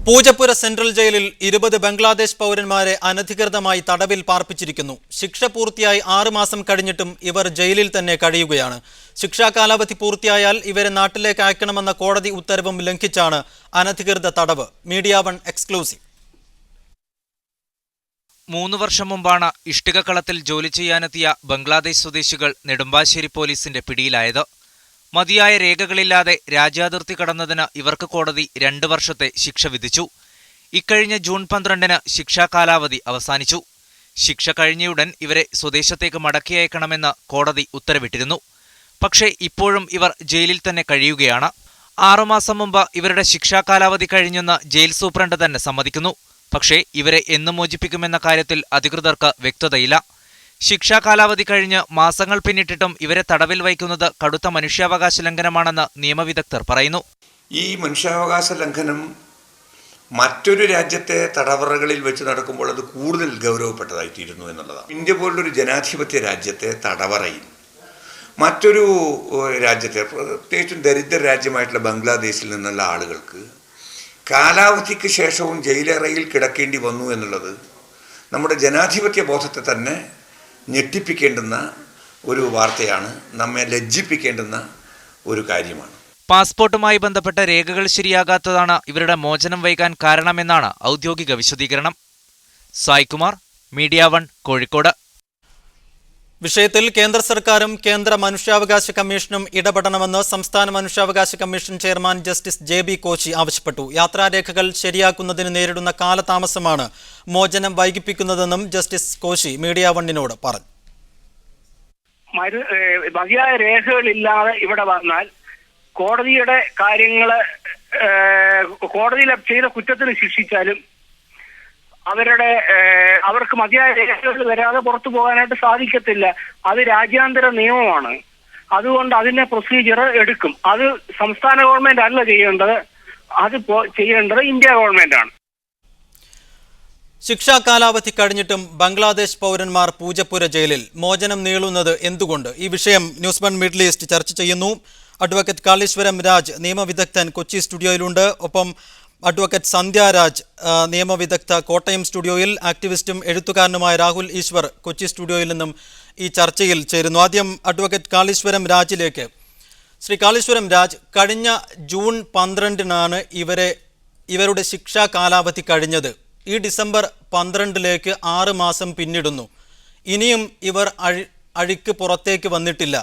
പൂജപ്പുര സെൻട്രൽ ജയിലിൽ 20 ബംഗ്ലാദേശ് പൗരന്മാരെ അനധികൃതമായി തടവിൽ പാർപ്പിച്ചിരിക്കുന്നു. ശിക്ഷ പൂർത്തിയായി 6 മാസം കഴിഞ്ഞിട്ടും ഇവർ ജയിലിൽ തന്നെ കഴിയുകയാണ്. ശിക്ഷാ കാലാവധി പൂർത്തിയായാൽ ഇവരെ നാട്ടിലേക്ക് അയക്കണമെന്ന കോടതി ഉത്തരവും ലംഘിച്ചാണ് അനധികൃത തടവ്. Media 1 exclusive. 3 വർഷം മുമ്പാണ് ഇഷ്ടികക്കളത്തിൽ ജോലി ചെയ്യാനെത്തിയ ബംഗ്ലാദേശ് സ്വദേശികൾ നെടുമ്പാശ്ശേരി പോലീസിന്റെ പിടിയിലായത്. മതിയായ രേഖകളില്ലാതെ രാജ്യാതിർത്തി കടന്നതിന് ഇവർക്ക് കോടതി 2 വർഷത്തെ ശിക്ഷ വിധിച്ചു. ഇക്കഴിഞ്ഞ ജൂൺ 12-ന് ശിക്ഷാ കാലാവധി അവസാനിച്ചു. ശിക്ഷ കഴിഞ്ഞയുടൻ ഇവരെ സ്വദേശത്തേക്ക് മടക്കി അയക്കണമെന്ന് കോടതി ഉത്തരവിട്ടിരുന്നു. പക്ഷേ ഇപ്പോഴും ഇവർ ജയിലിൽ തന്നെ കഴിയുകയാണ്. 6 മാസം മുമ്പ് ഇവരുടെ ശിക്ഷാ കാലാവധി കഴിഞ്ഞെന്ന് ജയിൽ സൂപ്രണ്ട് തന്നെ സമ്മതിക്കുന്നു. പക്ഷേ ഇവരെ എന്ന് മോചിപ്പിക്കുമെന്ന കാര്യത്തിൽ അധികൃതർക്ക് വ്യക്തതയില്ല. ശിക്ഷാ കാലാവധി കഴിഞ്ഞ് മാസങ്ങൾ പിന്നിട്ടിട്ടും ഇവരെ തടവിൽ വയ്ക്കുന്നത് കടുത്ത മനുഷ്യാവകാശ ലംഘനമാണെന്ന് നിയമവിദഗ്ധർ പറയുന്നു. ഈ മനുഷ്യാവകാശ ലംഘനം മറ്റൊരു രാജ്യത്തെ തടവറകളിൽ വെച്ച് നടക്കുമ്പോൾ അത് കൂടുതൽ ഗൗരവപ്പെട്ടതായിത്തീരുന്നു എന്നുള്ളതാണ്. ഇന്ത്യ പോലുള്ളൊരു ജനാധിപത്യ രാജ്യത്തെ തടവറയിൽ മറ്റൊരു രാജ്യത്തെ, പ്രത്യേകിച്ചും ദരിദ്ര രാജ്യമായിട്ടുള്ള ബംഗ്ലാദേശിൽ നിന്നുള്ള ആളുകൾക്ക് കാലാവധിക്ക് ശേഷവും ജയിലറയിൽ കിടക്കേണ്ടി വന്നു എന്നുള്ളത് നമ്മുടെ ജനാധിപത്യ ബോധത്തെ തന്നെ ഞെട്ടിപ്പിക്കേണ്ടുന്ന ഒരു വാർത്തയാണ്, നമ്മെ ലജ്ജിപ്പിക്കേണ്ടുന്ന ഒരു കാര്യമാണ്. പാസ്പോർട്ടുമായി ബന്ധപ്പെട്ട രേഖകൾ ശരിയാകാത്തതാണ് ഇവരുടെ മോചനം വൈകാൻ കാരണമെന്നാണ് ഔദ്യോഗിക വിശദീകരണം. സായ്കുമാർ, മീഡിയ 1, കോഴിക്കോട്. വിഷയത്തിൽ കേന്ദ്ര സർക്കാരും കേന്ദ്ര മനുഷ്യാവകാശ കമ്മീഷനും ഇടപെടണമെന്ന് സംസ്ഥാന മനുഷ്യാവകാശ കമ്മീഷൻ ചെയർമാൻ ജസ്റ്റിസ് JB കോശി ആവശ്യപ്പെട്ടു. യാത്രാരേഖകൾ ശരിയാക്കുന്നതിന് നേരിടുന്ന കാലതാമസമാണ് മോചനം വൈകിപ്പിക്കുന്നതെന്നും ജസ്റ്റിസ് കോശി മീഡിയ 1-നോട് പറഞ്ഞു. മതിയായ രേഖകളില്ലാതെ ഇവിടെ വന്നാൽ കോടതിയുടെ കാര്യങ്ങള് കോടതിയിൽ ചെയ്ത കുറ്റത്തിന് ശിക്ഷിച്ചാലും അവർക്ക് മതിയായ രേഖകൾ വരാതെ പുറത്തു പോകാനായിട്ട് സാധിക്കത്തില്ല. അത് രാജ്യാന്തര നിയമമാണ്. അതുകൊണ്ട് അതിന്റെ പ്രൊസീജിയർ എടുക്കും. അത് സംസ്ഥാന ഗവൺമെന്റ് അല്ല ചെയ്യേണ്ടത്, അത് ചെയ്യേണ്ടത് ഇന്ത്യ ഗവൺമെന്റ് ആണ്. ശിക്ഷാ കാലാവധി കഴിഞ്ഞിട്ടും ബംഗ്ലാദേശ് പൗരന്മാർ പൂജപ്പുര ജയിലിൽ. മോചനം നീളുന്നത് എന്തുകൊണ്ട്? ഈ വിഷയം ന്യൂസ് 1 മിഡിൽ ഈസ്റ്റ് ചർച്ച ചെയ്യുന്നു. അഡ്വക്കേറ്റ് കാളീശ്വരം രാജ്, നിയമവിദഗ്ധൻ, കൊച്ചി സ്റ്റുഡിയോയിലുണ്ട്. ഒപ്പം അഡ്വക്കേറ്റ് സന്ധ്യ രാജ്, നിയമവിദഗ്ധ, കോട്ടയം സ്റ്റുഡിയോയിൽ. ആക്ടിവിസ്റ്റും എഴുത്തുകാരനുമായ രാഹുൽ ഈശ്വർ കൊച്ചി സ്റ്റുഡിയോയിൽ നിന്നും ഈ ചർച്ചയിൽ ചേരുന്നു. ആദ്യം അഡ്വക്കേറ്റ് കാളീശ്വരം രാജിലേക്ക്. ശ്രീ കാളീശ്വരം രാജ്, കഴിഞ്ഞ ജൂൺ 12-നാണ് ഇവരുടെ ശിക്ഷാ കാലാവധി കഴിഞ്ഞത്. ഈ ഡിസംബർ 12-ലേക്ക് 6 മാസം പിന്നിടുന്നു. ഇനിയും ഇവർ അഴിക്ക് പുറത്തേക്ക് വന്നിട്ടില്ല.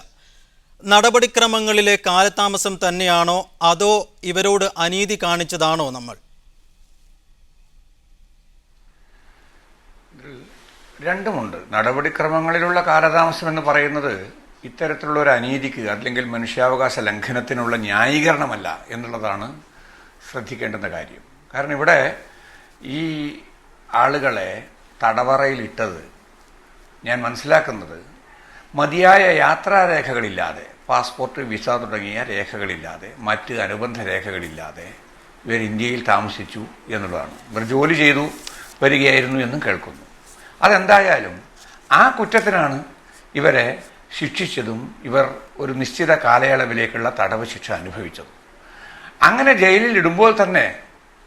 നടപടിക്രമങ്ങളിലെ കാലതാമസം തന്നെയാണോ അതോ ഇവരോട് അനീതി കാണിച്ചതാണോ നമ്മൾ? രണ്ടുമുണ്ട്. നടപടിക്രമങ്ങളിലുള്ള കാലതാമസം എന്ന് പറയുന്നത് ഇത്തരത്തിലുള്ള ഒരു അനീതിക്ക് അല്ലെങ്കിൽ മനുഷ്യാവകാശ ലംഘനത്തിനുള്ള ന്യായീകരണമല്ല എന്നുള്ളതാണ് ശ്രദ്ധിക്കേണ്ടുന്ന കാര്യം. കാരണം ഇവിടെ ഈ ആളുകളെ തടവറയിലിട്ടത് ഞാൻ മനസ്സിലാക്കുന്നത് മതിയായ യാത്രാരേഖകളില്ലാതെ, പാസ്പോർട്ട്, വിസ തുടങ്ങിയ രേഖകളില്ലാതെ, മറ്റ് അനുബന്ധ രേഖകളില്ലാതെ ഇവർ ഇന്ത്യയിൽ താമസിച്ചു എന്നുള്ളതാണ്. ഇവർ ജോലി ചെയ്തു വരികയായിരുന്നു എന്നും കേൾക്കുന്നു. അതെന്തായാലും ആ കുറ്റത്തിനാണ് ഇവരെ ശിക്ഷിച്ചതും ഇവർ ഒരു നിശ്ചിത കാലയളവിലേക്കുള്ള തടവ് ശിക്ഷ അനുഭവിച്ചതും. അങ്ങനെ ജയിലിൽ ഇടുമ്പോൾ തന്നെ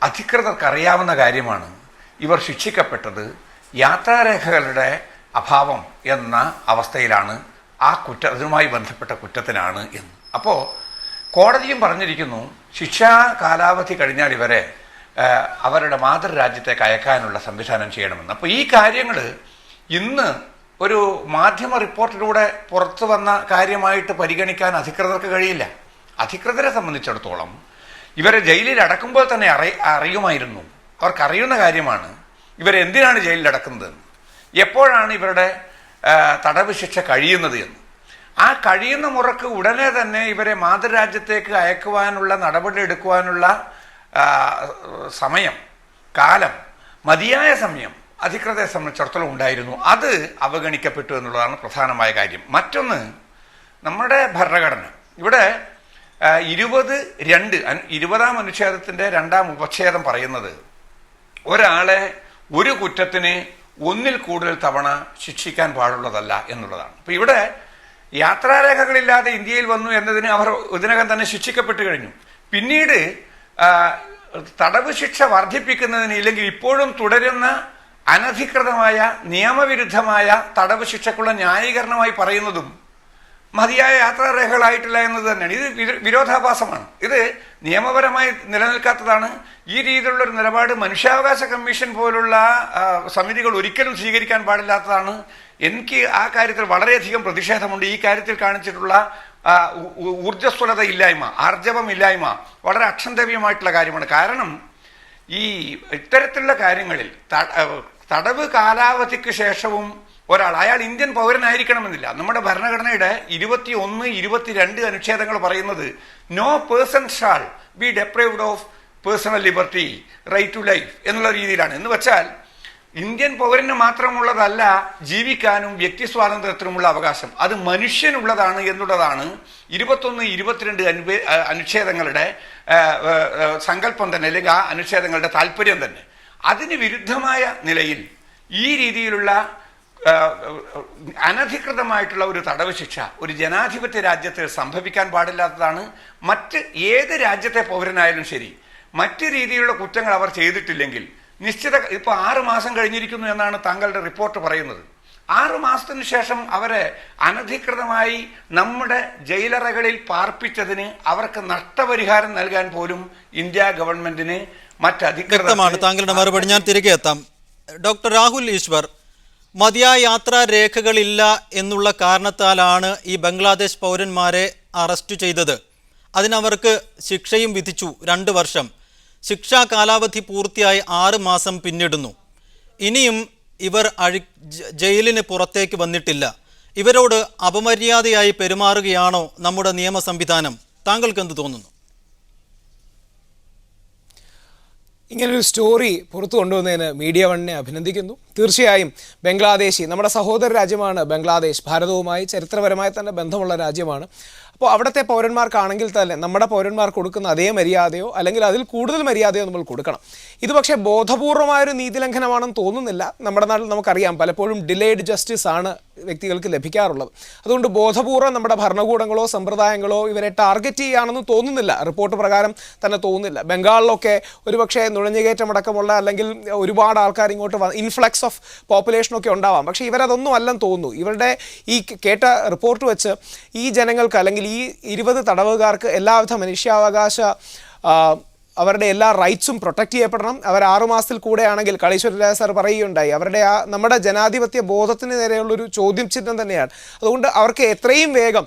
അധികൃതർക്കറിയാവുന്ന കാര്യമാണ് ഇവർ ശിക്ഷിക്കപ്പെട്ടത് യാത്രാരേഖകളുടെ അഭാവം എന്ന അവസ്ഥയിലാണ്, അതുമായി ബന്ധപ്പെട്ട കുറ്റത്തിനാണ് എന്ന്. അപ്പോൾ കോടതിയും പറഞ്ഞിരിക്കുന്നു ശിക്ഷാ കാലാവധി കഴിഞ്ഞാൽ ഇവരെ അവരുടെ മാതൃരാജ്യത്തേക്ക് അയക്കാനുള്ള സംവിധാനം ചെയ്യണമെന്ന്. അപ്പോൾ ഈ കാര്യങ്ങൾ ഇന്ന് ഒരു മാധ്യമ റിപ്പോർട്ടിലൂടെ പുറത്തു വന്ന കാര്യമായിട്ട് പരിഗണിക്കാൻ അധികൃതർക്ക് കഴിയില്ല. അധികൃതരെ സംബന്ധിച്ചിടത്തോളം ഇവരെ ജയിലിൽ അടക്കുമ്പോൾ തന്നെ അറിയുമായിരുന്നു, അവർക്കറിയുന്ന കാര്യമാണ് ഇവരെന്തിനാണ് ജയിലിൽ അടക്കുന്നത്, എപ്പോഴാണ് ഇവരുടെ തടവ് ശിക്ഷ കഴിയുന്നത് എന്ന്. ആ കഴിയുന്ന മുറക്ക് ഉടനെ തന്നെ ഇവരെ മാതൃരാജ്യത്തേക്ക് അയക്കുവാനുള്ള നടപടി എടുക്കുവാനുള്ള കാലം, മതിയായ സമയം അധികൃതരെ സംബന്ധിച്ചിടത്തോളം ഉണ്ടായിരുന്നു. അത് അവഗണിക്കപ്പെട്ടു എന്നുള്ളതാണ് പ്രധാനമായ കാര്യം. മറ്റൊന്ന്, നമ്മുടെ ഭരണഘടന ഇവിടെ 20-2 അനുച്ഛേദത്തിന്റെ 2-ാം ഉപച്ഛേദം പറയുന്നത് ഒരാളെ ഒരു കുറ്റത്തിന് 1-ൽ കൂടുതൽ തവണ ശിക്ഷിക്കാൻ പാടുള്ളതല്ല എന്നുള്ളതാണ്. അപ്പൊ ഇവിടെ യാത്രാരേഖകളില്ലാതെ ഇന്ത്യയിൽ വന്നു എന്നതിന് അവർ ഇതിനകം തന്നെ ശിക്ഷിക്കപ്പെട്ടു കഴിഞ്ഞു. പിന്നീട് തടവ് ശിക്ഷ വർദ്ധിപ്പിക്കുന്നതിന്, ഇല്ലെങ്കിൽ ഇപ്പോഴും തുടരുന്ന അനധികൃതമായ നിയമവിരുദ്ധമായ തടവ് ശിക്ഷക്കുള്ള ന്യായീകരണമായി പറയുന്നതും മതിയായ യാത്രാരേഖകളായിട്ടില്ല എന്നത് തന്നെയാണ്. ഇത് വിരോധാഭാസമാണ്. ഇത് നിയമപരമായി നിലനിൽക്കാത്തതാണ്. ഈ രീതിയിലുള്ളൊരു നിലപാട് മനുഷ്യാവകാശ കമ്മീഷൻ പോലുള്ള സമിതികൾ ഒരിക്കലും സ്വീകരിക്കാൻ പാടില്ലാത്തതാണ്. എനിക്ക് ആ കാര്യത്തിൽ വളരെയധികം പ്രതിഷേധമുണ്ട്. ഈ കാര്യത്തിൽ കാണിച്ചിട്ടുള്ള ഊർജ്ജസ്വലത ഇല്ലായ്മ, ആർജവമില്ലായ്മ വളരെ അക്ഷന്തവ്യമായിട്ടുള്ള കാര്യമാണ്. കാരണം ഈ ഇത്തരത്തിലുള്ള കാര്യങ്ങളിൽ തടവ് കാലാവധിക്ക് ശേഷവും അയാൾ ഇന്ത്യൻ പൗരനായിരിക്കണമെന്നില്ല. നമ്മുടെ ഭരണഘടനയുടെ 21, 22 അനുച്ഛേദങ്ങൾ പറയുന്നത് no person shall be deprived of personal liberty, right to life എന്നുള്ള രീതിയിലാണ്. എന്ന് വെച്ചാൽ ഇന്ത്യൻ പൗരന് മാത്രമുള്ളതല്ല ജീവിക്കാനും വ്യക്തി സ്വാതന്ത്ര്യത്തിനുമുള്ള അവകാശം, അത് മനുഷ്യനുള്ളതാണ് എന്നുള്ളതാണ് 21, 22 അനുച്ഛേദങ്ങളുടെ സങ്കല്പം തന്നെ, അല്ലെങ്കിൽ ആ അനുച്ഛേദങ്ങളുടെ താല്പര്യം തന്നെ. അതിന് വിരുദ്ധമായ നിലയിൽ ഈ രീതിയിലുള്ള അനധികൃതമായിട്ടുള്ള ഒരു തടവ് ശിക്ഷ ഒരു ജനാധിപത്യ രാജ്യത്ത് സംഭവിക്കാൻ പാടില്ലാത്തതാണ്. മറ്റ് ഏത് രാജ്യത്തെ പൗരനായാലും ശരി, മറ്റ് രീതിയിലുള്ള കുറ്റങ്ങൾ അവർ ചെയ്തിട്ടില്ലെങ്കിൽ നിശ്ചിത ഇപ്പോൾ 6 മാസം കഴിഞ്ഞിരിക്കുന്നു എന്നാണ് താങ്കളുടെ റിപ്പോർട്ട് പറയുന്നത്. 6 മാസത്തിന് ശേഷം അവരെ അനധികൃതമായി നമ്മുടെ ജയിലറകളിൽ പാർപ്പിച്ചതിന് അവർക്ക് നഷ്ടപരിഹാരം നൽകാൻ പോലും ഇന്ത്യ ഗവൺമെന്റിന് വ്യക്തമാണ് താങ്കളുടെ മറുപടി. ഞാൻ തിരികെ എത്താം. ഡോക്ടർ രാഹുൽ ഈശ്വർ, മതിയായ യാത്രാ രേഖകളില്ല എന്നുള്ള കാരണത്താലാണ് ഈ ബംഗ്ലാദേശ് പൗരന്മാരെ അറസ്റ്റ് ചെയ്തത്. അതിനവർക്ക് ശിക്ഷയും വിധിച്ചു, 2 വർഷം. ശിക്ഷാ കാലാവധി പൂർത്തിയായി 6 മാസം പിന്നിടുന്നു. ഇനിയും ഇവർ ജയിലിന് പുറത്തേക്ക് വന്നിട്ടില്ല. ഇവരോട് അപമര്യാദയായി പെരുമാറുകയാണോ നമ്മുടെ നിയമ സംവിധാനം? താങ്കൾക്ക് എന്ത് തോന്നുന്നു? ഇങ്ങനൊരു സ്റ്റോറി പുറത്തു കൊണ്ടുവന്നതിന് മീഡിയ വണ്ണിനെ അഭിനന്ദിക്കുന്നു. തീർച്ചയായും ബംഗ്ലാദേശി നമ്മുടെ സഹോദര രാജ്യമാണ് ബംഗ്ലാദേശ്. ഭാരതവുമായി ചരിത്രപരമായി തന്നെ ബന്ധമുള്ള രാജ്യമാണ്. അപ്പോൾ അവിടുത്തെ പൗരന്മാർക്കാണെങ്കിൽ തന്നെ നമ്മുടെ പൗരന്മാർ കൊടുക്കുന്ന അതേ മര്യാദയോ അല്ലെങ്കിൽ അതിൽ കൂടുതൽ മര്യാദയോ നമ്മൾ കൊടുക്കണം. ഇത് പക്ഷേ ബോധപൂർവമായൊരു നീതിലംഘനമാണെന്ന് തോന്നുന്നില്ല. നമ്മുടെ നാട്ടിൽ നമുക്കറിയാം പലപ്പോഴും ഡിലേഡ് ജസ്റ്റിസ് ആണ് വ്യക്തികൾക്ക് ലഭിക്കാറുള്ളത്. അതുകൊണ്ട് ബോധപൂർവ്വം നമ്മുടെ ഭരണകൂടങ്ങളോ സമ്പ്രദായങ്ങളോ ഇവരെ ടാർഗറ്റ് ചെയ്യുകയാണെന്ന് തോന്നുന്നില്ല. റിപ്പോർട്ട് പ്രകാരം തന്നെ തോന്നുന്നില്ല. ബംഗാളിലൊക്കെ ഒരുപക്ഷെ നുഴഞ്ഞുകയറ്റമടക്കമുള്ള അല്ലെങ്കിൽ ഒരുപാട് ആൾക്കാർ ഇങ്ങോട്ട് ഇൻഫ്ലക്സ് ഓഫ് പോപ്പുലേഷനൊക്കെ ഉണ്ടാവാം. പക്ഷേ ഇവരതൊന്നും അല്ലെന്ന് തോന്നുന്നു. ഇവരുടെ ഈ കേട്ട റിപ്പോർട്ട് വെച്ച് ഈ ജനങ്ങൾക്ക് അല്ലെങ്കിൽ ഈ 20 തടവുകാർക്ക് എല്ലാവിധ മനുഷ്യാവകാശ അവരുടെ എല്ലാ റൈറ്റ്സും പ്രൊട്ടക്റ്റ് ചെയ്യപ്പെടണം. അവർ 6 മാസത്തിൽ കൂടെയാണെങ്കിൽ കളീശ്വര സാർ പറയുകയുണ്ടായി, അവരുടെ നമ്മുടെ ജനാധിപത്യ ബോധത്തിന് നേരെയുള്ളൊരു ചോദ്യം ചിഹ്നം തന്നെയാണ്. അതുകൊണ്ട് അവർക്ക് എത്രയും വേഗം,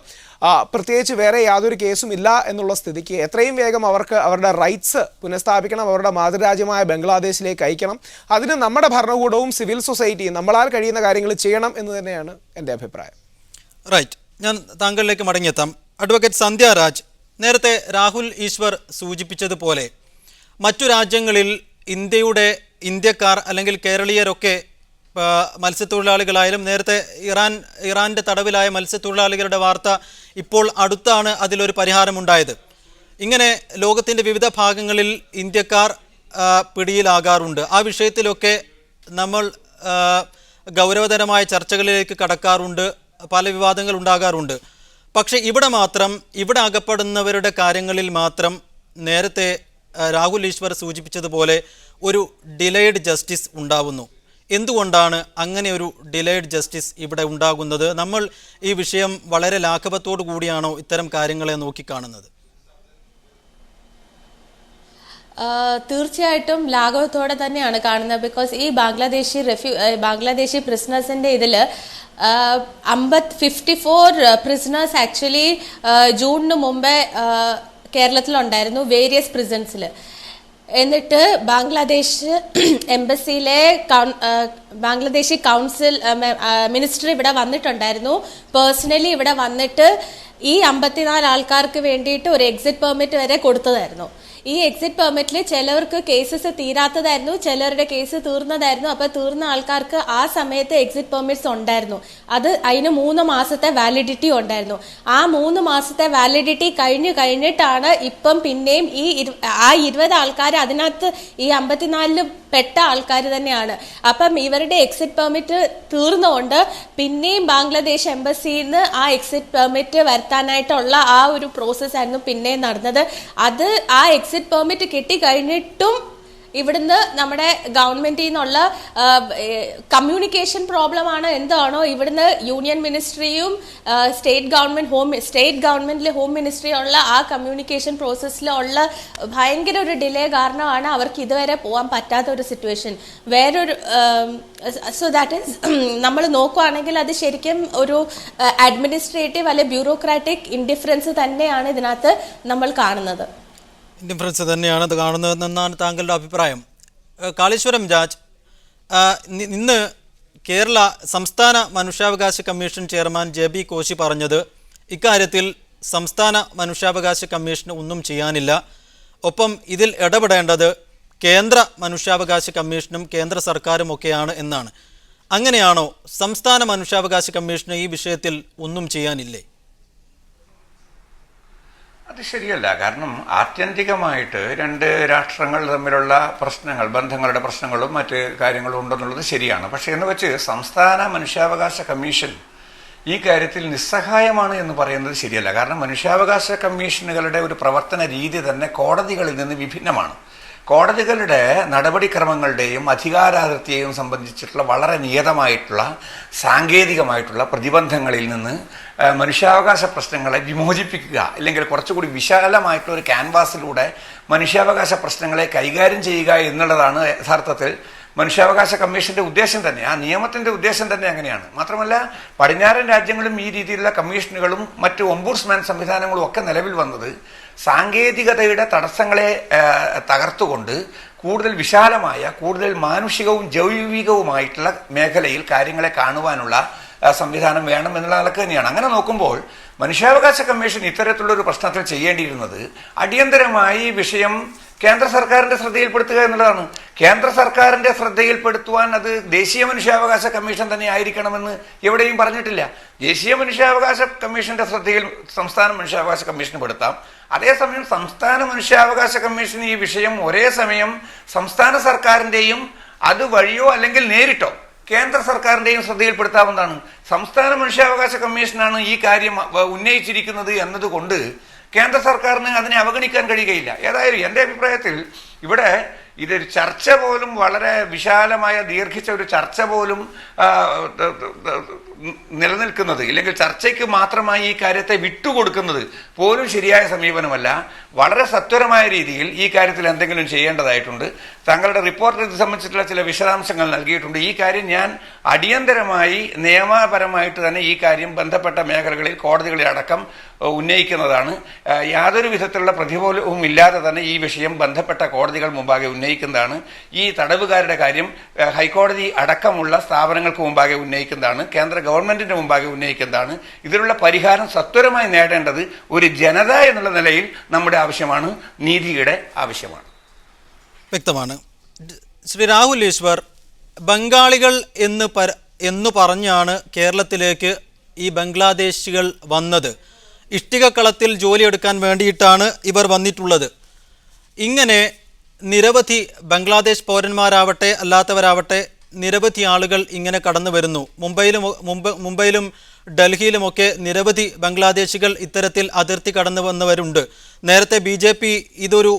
പ്രത്യേകിച്ച് വേറെ യാതൊരു കേസും ഇല്ല എന്നുള്ള സ്ഥിതിക്ക് എത്രയും വേഗം അവർക്ക് അവരുടെ റൈറ്റ്സ് പുനഃസ്ഥാപിക്കണം, അവരുടെ മാതൃരാജ്യമായ ബംഗ്ലാദേശിലേക്ക് അയക്കണം. അതിന് നമ്മുടെ ഭരണകൂടവും സിവിൽ സൊസൈറ്റിയും നമ്മളാൽ കഴിയുന്ന കാര്യങ്ങൾ ചെയ്യണം എന്ന് തന്നെയാണ് എൻ്റെ അഭിപ്രായം. റൈറ്റ്, ഞാൻ താങ്കളിലേക്ക് മടങ്ങിയെത്താം. അഡ്വക്കേറ്റ് സന്ധ്യ രാജ്, നേരത്തെ രാഹുൽ ഈശ്വർ സൂചിപ്പിച്ചതുപോലെ മറ്റു രാജ്യങ്ങളിൽ ഇന്ത്യക്കാർ അല്ലെങ്കിൽ കേരളീയരൊക്കെ മത്സ്യത്തൊഴിലാളികളായാലും നേരത്തെ ഇറാൻ്റെ തടവിലായ മത്സ്യത്തൊഴിലാളികളുടെ വാർത്ത ഇപ്പോൾ അടുത്താണ് അതിലൊരു പരിഹാരമുണ്ടായത്. ഇങ്ങനെ ലോകത്തിൻ്റെ വിവിധ ഭാഗങ്ങളിൽ ഇന്ത്യക്കാർ പിടിയിലാകാറുണ്ട്. ആ വിഷയത്തിലൊക്കെ നമ്മൾ ഗൗരവതരമായ ചർച്ചകളിലേക്ക് കടക്കാറുണ്ട്, പല വിവാദങ്ങൾ ഉണ്ടാകാറുണ്ട്. പക്ഷേ ഇവിടെ അകപ്പെടുന്നവരുടെ കാര്യങ്ങളിൽ മാത്രം നേരത്തെ രാഹുൽ ഈശ്വർ സൂചിപ്പിച്ചതുപോലെ ഒരു ഡിലേഡ് ജസ്റ്റിസ് ഉണ്ടാവുന്നു. എന്തുകൊണ്ടാണ് അങ്ങനെ ഒരു ഡിലേഡ് ജസ്റ്റിസ് ഇവിടെ ഉണ്ടാകുന്നത്? നമ്മൾ ഈ വിഷയം വളരെ ലാഘവത്തോടു കൂടിയാണോ ഇത്തരം കാര്യങ്ങളെ നോക്കിക്കാണുന്നത്? തീർച്ചയായിട്ടും ലാഘവത്തോടെ തന്നെയാണ് കാണുന്നത്. ബിക്കോസ് ഈ ബാംഗ്ലാദേശി പ്രിസണേഴ്സിന്റെ ഇതിൽ 54 പ്രിസണേഴ്സ് ആക്ച്വലി ജൂണിന് മുമ്പേ കേരളത്തിലുണ്ടായിരുന്നു വേരിയസ് പ്രിസൺസിൽ. എന്നിട്ട് ബാംഗ്ലാദേശ് എംബസിയിലെ ബാംഗ്ലാദേശി കൗൺസിൽ മിനിസ്റ്റർ ഇവിടെ വന്നിട്ടുണ്ടായിരുന്നു. പേഴ്സണലി ഇവിടെ വന്നിട്ട് ഈ 54 ആൾക്കാർക്ക് വേണ്ടിയിട്ട് ഒരു എക്സിറ്റ് പെർമിറ്റ് വരെ കൊടുത്തതായിരുന്നു. ഈ എക്സിറ്റ് പെർമിറ്റിൽ ചിലവർക്ക് കേസസ് തീരാത്തതായിരുന്നു, ചിലരുടെ കേസ് തീർന്നതായിരുന്നു. അപ്പോൾ തീർന്ന ആൾക്കാർക്ക് ആ സമയത്ത് എക്സിറ്റ് പെർമിറ്റ്സ് ഉണ്ടായിരുന്നു. അതിന് 3 മാസത്തെ വാലിഡിറ്റി ഉണ്ടായിരുന്നു. ആ 3 മാസത്തെ വാലിഡിറ്റി കഴിഞ്ഞിട്ടാണ് ഇപ്പം പിന്നെയും ആ 20 ആൾക്കാർ അതിനകത്ത് ഈ 54 പെട്ട ആൾക്കാർ തന്നെയാണ്. അപ്പം ഇവരുടെ എക്സിറ്റ് പെർമിറ്റ് തീർന്നുകൊണ്ട് പിന്നെയും ബാംഗ്ലാദേശ് എംബസിയിൽ നിന്ന് ആ എക്സിറ്റ് പെർമിറ്റ് വരുത്താനായിട്ടുള്ള ആ ഒരു പ്രോസസ് ആയിരുന്നു പിന്നെയും നടന്നത്. അത് ആ എക്സിറ്റ് പെർമിറ്റ് കിട്ടിക്കഴിഞ്ഞിട്ടും ഇവിടുന്ന് നമ്മുടെ ഗവൺമെന്റിൽ നിന്നുള്ള കമ്മ്യൂണിക്കേഷൻ പ്രോബ്ലം ആണ് എന്താണോ ഇവിടുന്ന് യൂണിയൻ മിനിസ്ട്രിയും സ്റ്റേറ്റ് ഗവൺമെന്റിലെ ഹോം മിനിസ്ട്രിയും ഉള്ള ആ കമ്മ്യൂണിക്കേഷൻ പ്രോസസ്സിലുള്ള ഭയങ്കര ഒരു ഡിലേ കാരണമാണ് അവർക്ക് ഇതുവരെ പോകാൻ പറ്റാത്ത ഒരു സിറ്റുവേഷൻ. വേറൊരു സോ ദാറ്റ് ഈസ് നമ്മൾ നോക്കുകയാണെങ്കിൽ അത് ശരിക്കും ഒരു അഡ്മിനിസ്ട്രേറ്റീവ് അല്ലെ ബ്യൂറോക്രാറ്റിക് ഇൻഡിഫറൻസ് തന്നെയാണ് ഇതിനകത്ത് നമ്മൾ കാണുന്നത്. ഡിഫറൻസ് തന്നെയാണ് ഇത് കാണുന്നതെന്നാണ് താങ്കളുടെ അഭിപ്രായം. കാളീശ്വരം രാജ്, ഇന്ന് കേരള സംസ്ഥാന മനുഷ്യാവകാശ കമ്മീഷൻ ചെയർമാൻ JB കോശി പറഞ്ഞത് ഇക്കാര്യത്തിൽ സംസ്ഥാന മനുഷ്യാവകാശ കമ്മീഷന് ഒന്നും ചെയ്യാനില്ല, ഒപ്പം ഇതിൽ ഇടപെടേണ്ടത് കേന്ദ്ര മനുഷ്യാവകാശ കമ്മീഷനും കേന്ദ്ര സർക്കാരും ഒക്കെയാണ് എന്നാണ്. അങ്ങനെയാണോ? സംസ്ഥാന മനുഷ്യാവകാശ കമ്മീഷന് ഈ വിഷയത്തിൽ ഒന്നും ചെയ്യാനില്ലേ? അത് ശരിയല്ല. കാരണം ആത്യന്തികമായിട്ട് രണ്ട് രാഷ്ട്രങ്ങൾ തമ്മിലുള്ള പ്രശ്നങ്ങൾ, ബന്ധങ്ങളുടെ പ്രശ്നങ്ങളും മറ്റ് കാര്യങ്ങളും ഉണ്ടെന്നുള്ളത് ശരിയാണ്. പക്ഷേ എന്ന് വെച്ച് സംസ്ഥാന മനുഷ്യാവകാശ കമ്മീഷൻ ഈ കാര്യത്തിൽ നിസ്സഹായമാണ് എന്ന് പറയുന്നത് ശരിയല്ല. കാരണം മനുഷ്യാവകാശ കമ്മീഷനുകളുടെ ഒരു പ്രവർത്തന രീതി തന്നെ കോടതികളിൽ നിന്ന് വിഭിന്നമാണ്. കോടതികളുടെ നടപടിക്രമങ്ങളുടെയും അധികാരാതിർത്തിയെയും സംബന്ധിച്ചിട്ടുള്ള വളരെ നിയതമായിട്ടുള്ള സാങ്കേതികമായിട്ടുള്ള പ്രതിബന്ധങ്ങളിൽ നിന്ന് മനുഷ്യാവകാശ പ്രശ്നങ്ങളെ വിമോചിപ്പിക്കുക, അല്ലെങ്കിൽ കുറച്ചുകൂടി വിശാലമായിട്ടുള്ള ഒരു ക്യാൻവാസിലൂടെ മനുഷ്യാവകാശ പ്രശ്നങ്ങളെ കൈകാര്യം ചെയ്യുക എന്നുള്ളതാണ് യഥാർത്ഥത്തിൽ മനുഷ്യാവകാശ കമ്മീഷന്റെ ഉദ്ദേശം തന്നെ. ആ നിയമത്തിന്റെ ഉദ്ദേശം തന്നെ അങ്ങനെയാണ്. മാത്രമല്ല പടിഞ്ഞാറൻ രാജ്യങ്ങളും ഈ രീതിയിലുള്ള കമ്മീഷനുകളും മറ്റ് ഒംബുഡ്സ്മാൻ സംവിധാനങ്ങളും ഒക്കെ നിലവിൽ വന്നത് സാങ്കേതികതയുടെ തടസ്സങ്ങളെ തകർത്തുകൊണ്ട് കൂടുതൽ വിശാലമായ, കൂടുതൽ മാനുഷികവും ജൈവികവുമായിട്ടുള്ള മേഖലയിൽ കാര്യങ്ങളെ കാണുവാനുള്ള സംവിധാനം വേണം എന്നുള്ള നിലക്ക് തന്നെയാണ്. അങ്ങനെ നോക്കുമ്പോൾ മനുഷ്യാവകാശ കമ്മീഷൻ ഇത്തരത്തിലുള്ളൊരു പ്രശ്നത്തിൽ ചെയ്യേണ്ടിയിരുന്നത് അടിയന്തരമായി വിഷയം കേന്ദ്ര സർക്കാരിന്റെ ശ്രദ്ധയിൽപ്പെടുത്തുക എന്നുള്ളതാണ്. കേന്ദ്ര സർക്കാരിന്റെ ശ്രദ്ധയിൽപ്പെടുത്തുവാൻ അത് ദേശീയ മനുഷ്യാവകാശ കമ്മീഷൻ തന്നെ ആയിരിക്കണമെന്ന് എവിടെയും പറഞ്ഞിട്ടില്ല. ദേശീയ മനുഷ്യാവകാശ കമ്മീഷന്റെ ശ്രദ്ധയിൽ സംസ്ഥാന മനുഷ്യാവകാശ കമ്മീഷന് പെടുത്താം. അതേസമയം സംസ്ഥാന മനുഷ്യാവകാശ കമ്മീഷൻ ഈ വിഷയം ഒരേ സമയം സംസ്ഥാന സർക്കാരിന്റെയും അത് വഴിയോ അല്ലെങ്കിൽ നേരിട്ടോ കേന്ദ്ര സർക്കാരിന്റെയും ശ്രദ്ധയിൽപ്പെടുത്താവുന്നതാണ്. സംസ്ഥാന മനുഷ്യാവകാശ കമ്മീഷനാണ് ഈ കാര്യം ഉന്നയിച്ചിരിക്കുന്നത് എന്നതുകൊണ്ട് കേന്ദ്ര സർക്കാരിന് അതിനെ അവഗണിക്കാൻ കഴിയുകയില്ല. ഏതായാലും എൻ്റെ അഭിപ്രായത്തിൽ ഇവിടെ ഇതൊരു ചർച്ച പോലും, വളരെ വിശാലമായ ദീർഘിച്ച ഒരു ചർച്ച പോലും നിലനിൽക്കുന്നത്, ഇല്ലെങ്കിൽ ചർച്ചയ്ക്ക് മാത്രമായി ഈ കാര്യത്തെ വിട്ടുകൊടുക്കുന്നത് പോലും ശരിയായ സമീപനമല്ല. വളരെ സത്വരമായ രീതിയിൽ ഈ കാര്യത്തിൽ എന്തെങ്കിലും ചെയ്യേണ്ടതായിട്ടുണ്ട്. താങ്കളുടെ റിപ്പോർട്ടിൽ ഇത് സംബന്ധിച്ചിട്ടുള്ള ചില വിശദാംശങ്ങൾ നൽകിയിട്ടുണ്ട്. ഈ കാര്യം ഞാൻ അടിയന്തരമായി നിയമപരമായിട്ട് തന്നെ ഈ കാര്യം ബന്ധപ്പെട്ട മേഖലകളിൽ കോടതികളിൽ അടക്കം ഉന്നയിക്കുന്നതാണ്. യാതൊരു വിധത്തിലുള്ള പ്രതിഫലവും ഇല്ലാതെ തന്നെ ഈ വിഷയം ബന്ധപ്പെട്ട കോടതികൾ മുമ്പാകെ ഉന്നയിക്കുന്നതാണ്. ഈ തടവുകാരുടെ കാര്യം ഹൈക്കോടതി അടക്കമുള്ള സ്ഥാപനങ്ങൾക്ക് മുമ്പാകെ ഉന്നയിക്കുന്നതാണ്, കേന്ദ്ര ഗവൺമെന്റിന്റെ മുമ്പാകെ ഉന്നയിക്കുന്നതാണ്. ഇതിനുള്ള പരിഹാരം സത്വരമായി നേടേണ്ടത് ഒരു ജനത എന്നുള്ള നിലയിൽ നമ്മുടെ ആവശ്യമാണ്, നീതിയുടെ ആവശ്യമാണ്. വ്യക്തമാണ്. ശ്രീ രാഹുൽ ഈശ്വർ, ബംഗാളികൾ എന്ന് പറഞ്ഞാണ് കേരളത്തിലേക്ക് ഈ ബംഗ്ലാദേശികൾ വന്നത്. ഇഷ്ടികക്കളത്തിൽ ജോലിയെടുക്കാൻ വേണ്ടിയിട്ടാണ് ഇവർ വന്നിട്ടുള്ളത്. ഇങ്ങനെ നിരവധി ബംഗ്ലാദേശ് പൗരന്മാരാവട്ടെ അല്ലാത്തവരാവട്ടെ നിരവധി ആളുകൾ ഇങ്ങനെ കടന്നു വരുന്നു. മുംബൈയിലും ഡൽഹിയിലുമൊക്കെ നിരവധി ബംഗ്ലാദേശികൾ ഇത്തരത്തിൽ അതിർത്തി കടന്നു വന്നവരുണ്ട്. നേരത്തെ BJP ഇതൊരു